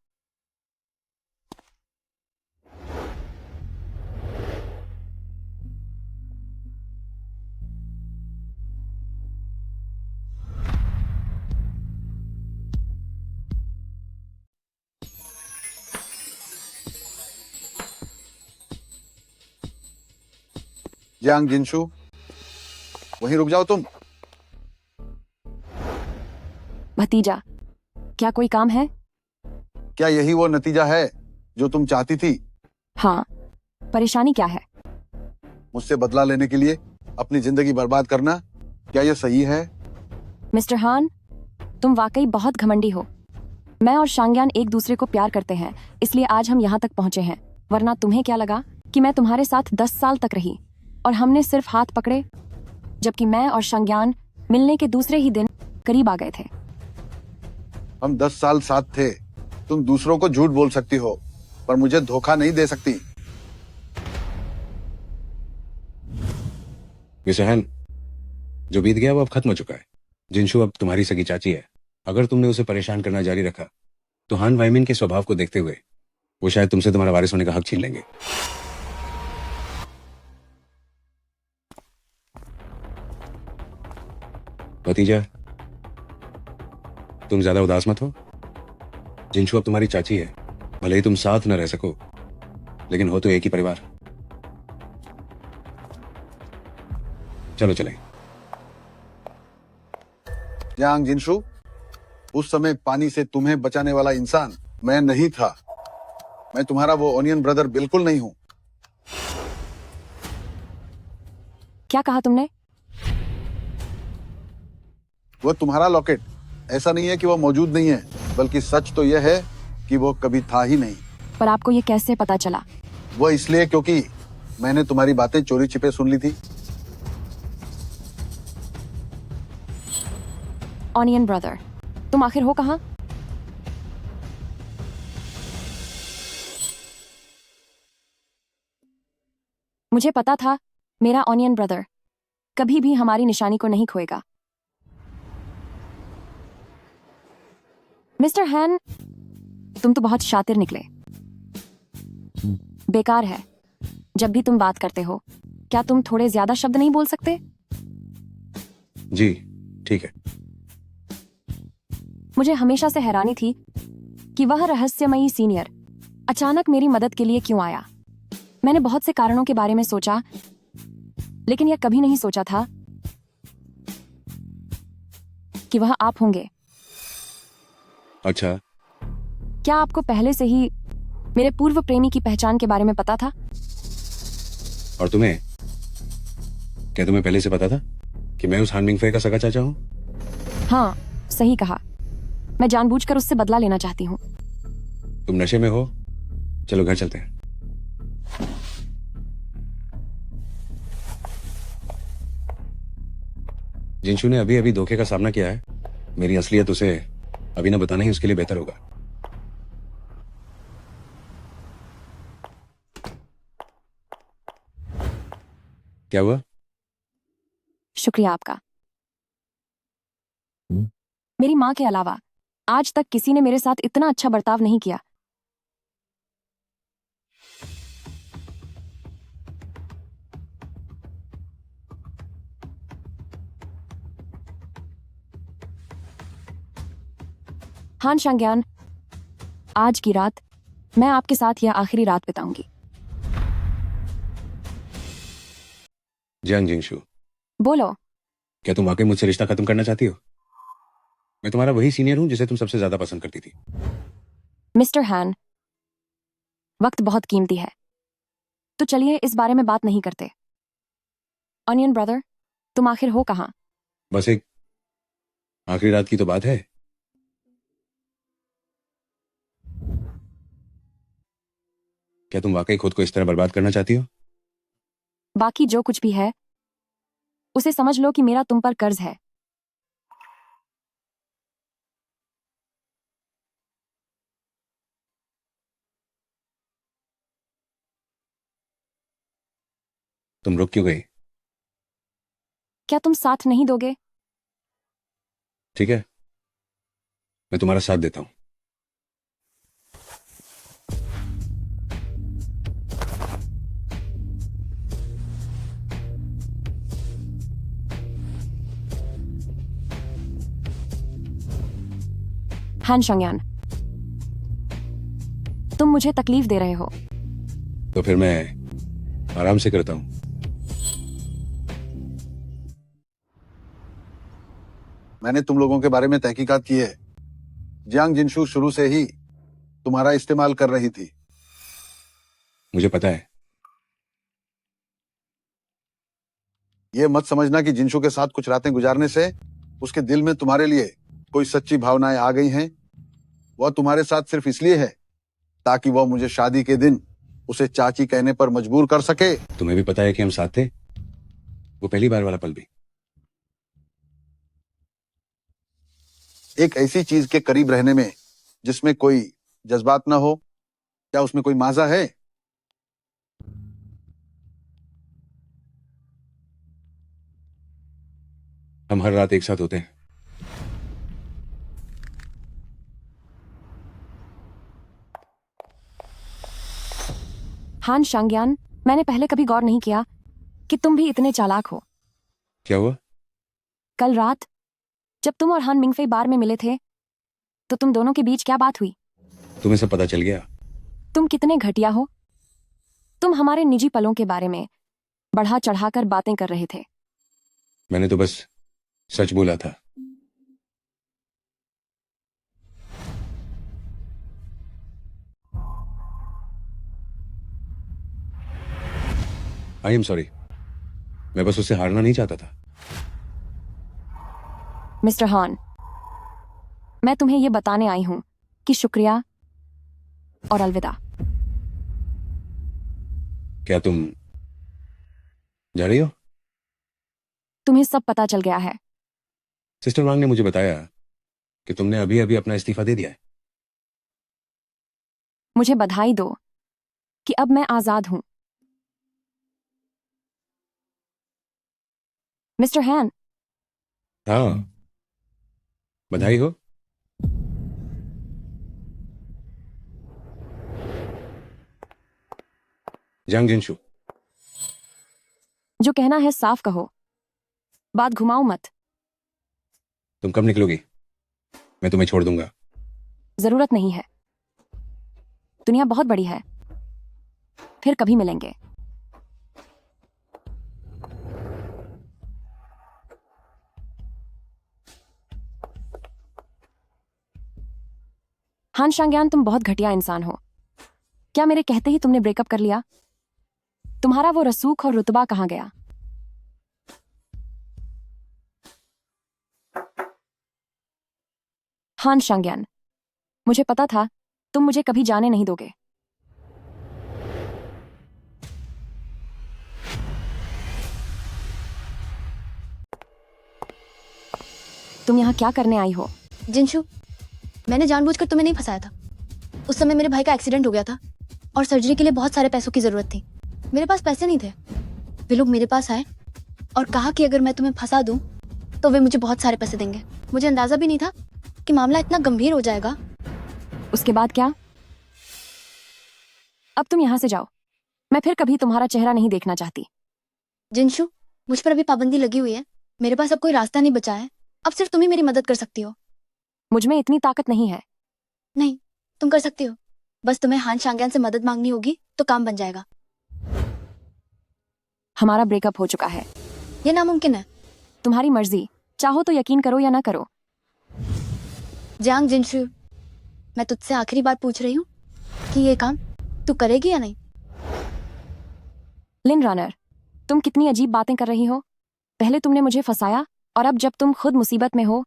जियांग जिनशु, वहीं रुक जाओ तुम। भतीजा, क्या कोई काम है? क्या यही वो नतीजा है जो तुम चाहती थी? हाँ। परेशानी क्या है? मुझसे बदला लेने के लिए अपनी जिंदगी बर्बाद करना, क्या यह सही है? मिस्टर हान, तुम वाकई बहुत घमंडी हो। मैं और शांग्यान एक दूसरे को प्यार करते हैं, इसलिए आज हम यहाँ तक पहुँचे हैं। वरना तुम्हें क्या लगा कि मैं तुम्हारे साथ 10 साल तक रही और हमने सिर्फ हाथ पकड़े, जबकि मैं और शांग्यान मिलने के दूसरे ही दिन करीब आ गए थे। हम 10 साल साथ थे। तुम दूसरों को झूठ बोल सकती हो, पर मुझे धोखा नहीं दे सकती। मिस्टर हैन, जो बीत गया वो अब खत्म हो चुका है। जिनशु अब तुम्हारी सगी चाची है। अगर तुमने उसे परेशान करना जारी रखा तो हान वाइमिन के स्वभाव को देखते हुए वो शायद तुमसे तुम्हारा वारिस होने का हक छीन लेंगे। भतीजा, तुम ज्यादा उदास मत हो। जिनशु अब तुम्हारी चाची है। भले ही तुम साथ न रह सको, लेकिन हो तो एक ही परिवार। चलो चलें। यांग जिनशु, उस समय पानी से तुम्हें बचाने वाला इंसान मैं नहीं था। मैं तुम्हारा वो ओनियन ब्रदर बिल्कुल नहीं हूं। क्या कहा तुमने? वो तुम्हारा लॉकेट ऐसा नहीं है कि वो मौजूद नहीं है, बल्कि सच तो यह है कि वो कभी था ही नहीं। पर आपको ये कैसे पता चला? वो इसलिए क्योंकि मैंने तुम्हारी बातें चोरी छिपे सुन ली थी। ऑनियन ब्रदर, तुम आखिर हो कहाँ? मुझे पता था मेरा ऑनियन ब्रदर कभी भी हमारी निशानी को नहीं खोएगा। मिस्टर हैन, तुम तो बहुत शातिर निकले। बेकार है। जब भी तुम बात करते हो, क्या तुम थोड़े ज्यादा शब्द नहीं बोल सकते? जी ठीक है। मुझे हमेशा से हैरानी थी कि वह रहस्यमयी सीनियर अचानक मेरी मदद के लिए क्यों आया। मैंने बहुत से कारणों के बारे में सोचा, लेकिन यह कभी नहीं सोचा था कि वह आप होंगे। अच्छा, क्या आपको पहले से ही मेरे पूर्व प्रेमी की पहचान के बारे में पता था? और तुम्हें? क्या तुम्हें पहले से पता था कि मैं उस हान मिंगफे का सगा चाचा हूं? हाँ, सही कहा। मैं जानबूझकर उससे बदला लेना चाहती हूँ। तुम नशे में हो। चलो घर चलते हैं। जिनशु ने अभी अभी धोखे का सामना किया है। मेरी असलियत उसे अभी न बताना ही उसके लिए बेहतर होगा। क्या हुआ? शुक्रिया आपका। मेरी माँ के अलावा आज तक किसी ने मेरे साथ इतना अच्छा बर्ताव नहीं किया। हान शांग्यान, आज की रात मैं आपके साथ यह आखिरी रात बिताऊंगी। जियांग जिंगशु, बोलो। क्या तुम वाकई मुझसे रिश्ता खत्म करना चाहती हो? मैं तुम्हारा वही सीनियर हूं जिसे तुम सबसे ज्यादा पसंद करती थी। मिस्टर हैन, वक्त बहुत कीमती है, तो चलिए इस बारे में बात नहीं करते। ऑनियन ब्रदर, तुम आखिर हो कहाँ? बस एक आखिरी रात की तो बात है। क्या तुम वाकई खुद को इस तरह बर्बाद करना चाहती हो? बाकी जो कुछ भी है उसे समझ लो कि मेरा तुम पर कर्ज है। तुम रुक क्यों गई? क्या तुम साथ नहीं दोगे? ठीक है, मैं तुम्हारा साथ देता हूं। हान शांग्यान, तुम मुझे तकलीफ दे रहे हो। तो फिर मैं आराम से करता हूं। मैंने तुम लोगों के बारे में तहकीकात की है। जियांग जिनशु शुरू से ही तुम्हारा इस्तेमाल कर रही थी। मुझे पता है। ये मत समझना कि जिनशु के साथ कुछ रातें गुजारने से उसके दिल में तुम्हारे लिए कोई सच्ची भावनाएं आ गई हैं, वह तुम्हारे साथ सिर्फ इसलिए है ताकि वह मुझे शादी के दिन उसे चाची कहने पर मजबूर कर सके। तुम्हें भी पता है कि हम साथ थे, वो पहली बार वाला पल भी। एक ऐसी चीज के करीब रहने में जिसमें कोई जज्बात ना हो, क्या उसमें कोई मजा है? हम हर रात एक साथ होते हैं। हान शांग्यान, मैंने पहले कभी गौर नहीं किया कि तुम भी इतने चालाक हो। क्या हुआ? कल रात जब तुम और हान मिंगफे बार में मिले थे तो तुम दोनों के बीच क्या बात हुई? तुम्हें सब पता चल गया? तुम कितने घटिया हो। तुम हमारे निजी पलों के बारे में बढ़ा चढ़ाकर बातें कर रहे थे। मैंने तो बस सच बोला था। आई एम सॉरी, मैं बस उससे हारना नहीं चाहता था। मिस्टर हान, मैं तुम्हें यह बताने आई हूं कि शुक्रिया और अलविदा। क्या तुम जा रही हो? तुम्हें सब पता चल गया है। सिस्टर वांग ने मुझे बताया कि तुमने अभी अभी अपना इस्तीफा दे दिया है। मुझे बधाई दो कि अब मैं आजाद हूं। मिस्टर हैन। हाँ, बधाई हो। जांग जिनशु, जो कहना है साफ कहो, बात घुमाओ मत। तुम कब निकलोगी? मैं तुम्हें छोड़ दूंगा। जरूरत नहीं है, दुनिया बहुत बड़ी है, फिर कभी मिलेंगे। हान शांग्यान, तुम बहुत घटिया इंसान हो। क्या मेरे कहते ही तुमने ब्रेकअप कर लिया? तुम्हारा वो रसूख और रुतबा कहां गया? हान शांग्यान, मुझे पता था तुम मुझे कभी जाने नहीं दोगे। तुम यहाँ क्या करने आई हो? जिनशु, मैंने जानबूझकर तुम्हें नहीं फंसाया था। उस समय मेरे भाई का एक्सीडेंट हो गया था और सर्जरी के लिए बहुत सारे पैसों की जरूरत थी। मेरे पास पैसे नहीं थे। वे लोग मेरे पास आए और कहा कि अगर मैं तुम्हें फंसा दूं तो वे मुझे बहुत सारे पैसे देंगे। मुझे अंदाजा भी नहीं था कि मामला इतना गंभीर हो जाएगा। उसके बाद क्या? अब तुम यहाँ से जाओ, मैं फिर कभी तुम्हारा चेहरा नहीं देखना चाहती। जिनशु, मुझ पर अभी पाबंदी लगी हुई है। मेरे पास अब कोई रास्ता नहीं बचा है। अब सिर्फ तुम ही मेरी मदद कर सकती हो। मुझ में इतनी ताकत नहीं है। नहीं, तुम कर सकती हो। बस तुम्हें हान शांग्यान से मदद मांगनी होगी तो काम बन जाएगा। हमारा ब्रेकअप हो चुका है। यह नामुमकिन है। तुम्हारी मर्जी, चाहो तो यकीन करो या ना करो। जियांग जिनशु, मैं तुझसे आखिरी बार पूछ रही हूँ कि ये काम तू करेगी या नहीं। लिन रनर, तुम कितनी अजीब बातें कर रही हो। पहले तुमने मुझे फंसाया और अब जब तुम खुद मुसीबत में हो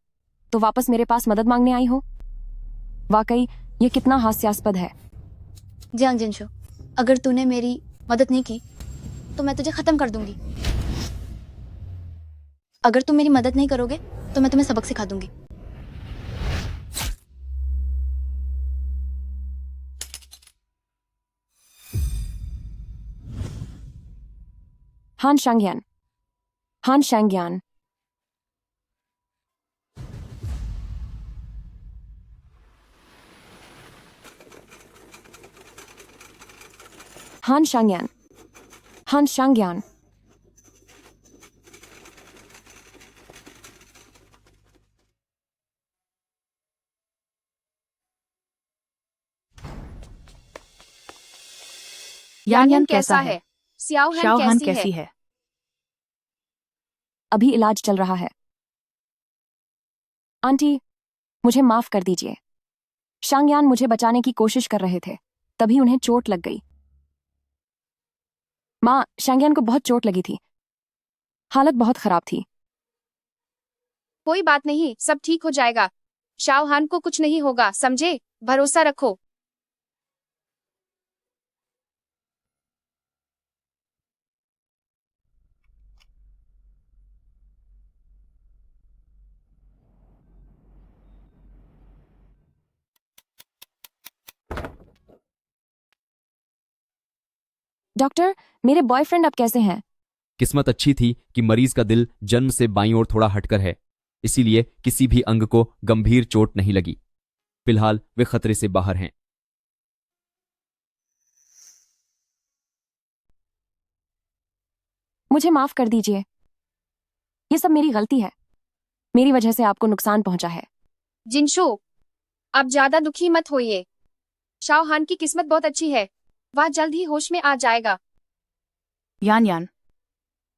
तो वापस मेरे पास मदद मांगने आई हो। वाकई ये कितना हास्यास्पद है। जियांग जिनशु, अगर तूने मेरी मदद नहीं की तो मैं तुझे खत्म कर दूंगी। अगर तुम मेरी मदद नहीं करोगे तो मैं तुम्हें सबक सिखा दूंगी। हान शांग्यान, हान शांग्यान, हान शांग्यान, हान शांग्यान। यान कैसा है? सियाओ शाओ हान कैसी कैसी है? है? अभी इलाज चल रहा है। आंटी, मुझे माफ कर दीजिए। शांग्यान मुझे बचाने की कोशिश कर रहे थे, तभी उन्हें चोट लग गई। माँ, शांग्यान को बहुत चोट लगी थी, हालत बहुत खराब थी। कोई बात नहीं, सब ठीक हो जाएगा। शाओहान को कुछ नहीं होगा, समझे? भरोसा रखो। डॉक्टर, मेरे बॉयफ्रेंड अब कैसे हैं? किस्मत अच्छी थी कि मरीज का दिल जन्म से बाईं ओर थोड़ा हटकर है, इसीलिए किसी भी अंग को गंभीर चोट नहीं लगी। फिलहाल वे खतरे से बाहर हैं। मुझे माफ कर दीजिए, ये सब मेरी गलती है। मेरी वजह से आपको नुकसान पहुंचा है। जिनशु, अब ज्यादा दुखी मत होइए। शाओहान की किस्मत बहुत अच्छी है, वह जल्द ही होश में आ जाएगा। यान यान,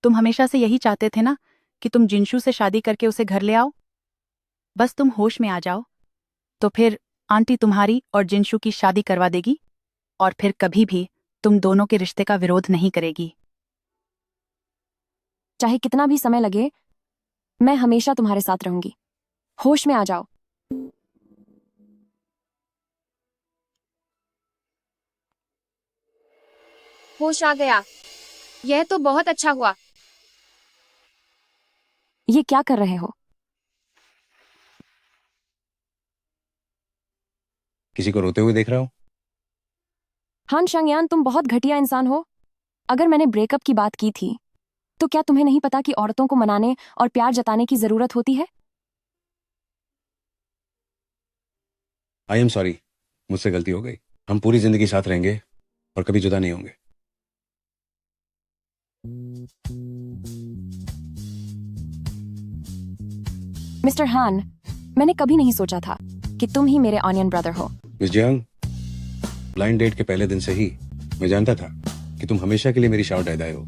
तुम हमेशा से यही चाहते थे ना कि तुम जिनशु से शादी करके उसे घर ले आओ। बस तुम होश में आ जाओ, तो फिर आंटी तुम्हारी और जिनशु की शादी करवा देगी, और फिर कभी भी तुम दोनों के रिश्ते का विरोध नहीं करेगी। चाहे कितना भी समय लगे, मैं हमेशा तुम्हारे साथ रहूंगी। होश में आ जाओ। होश आ गया, यह तो बहुत अच्छा हुआ। ये क्या कर रहे हो? किसी को रोते हुए देख रहा हूं। हान शांगयान, तुम बहुत घटिया इंसान हो। अगर मैंने ब्रेकअप की बात की थी, तो क्या तुम्हें नहीं पता कि औरतों को मनाने और प्यार जताने की जरूरत होती है? आई एम सॉरी, मुझसे गलती हो गई। हम पूरी जिंदगी साथ रहेंगे और कभी जुदा नहीं होंगे। मिस्टर हान, मैंने कभी नहीं सोचा था कि तुम ही मेरे ऑनियन ब्रदर हो। मिस जियांग, ब्लाइंड डेट के पहले दिन से ही मैं जानता था कि तुम हमेशा के लिए मेरी शाओ डायदाई हो।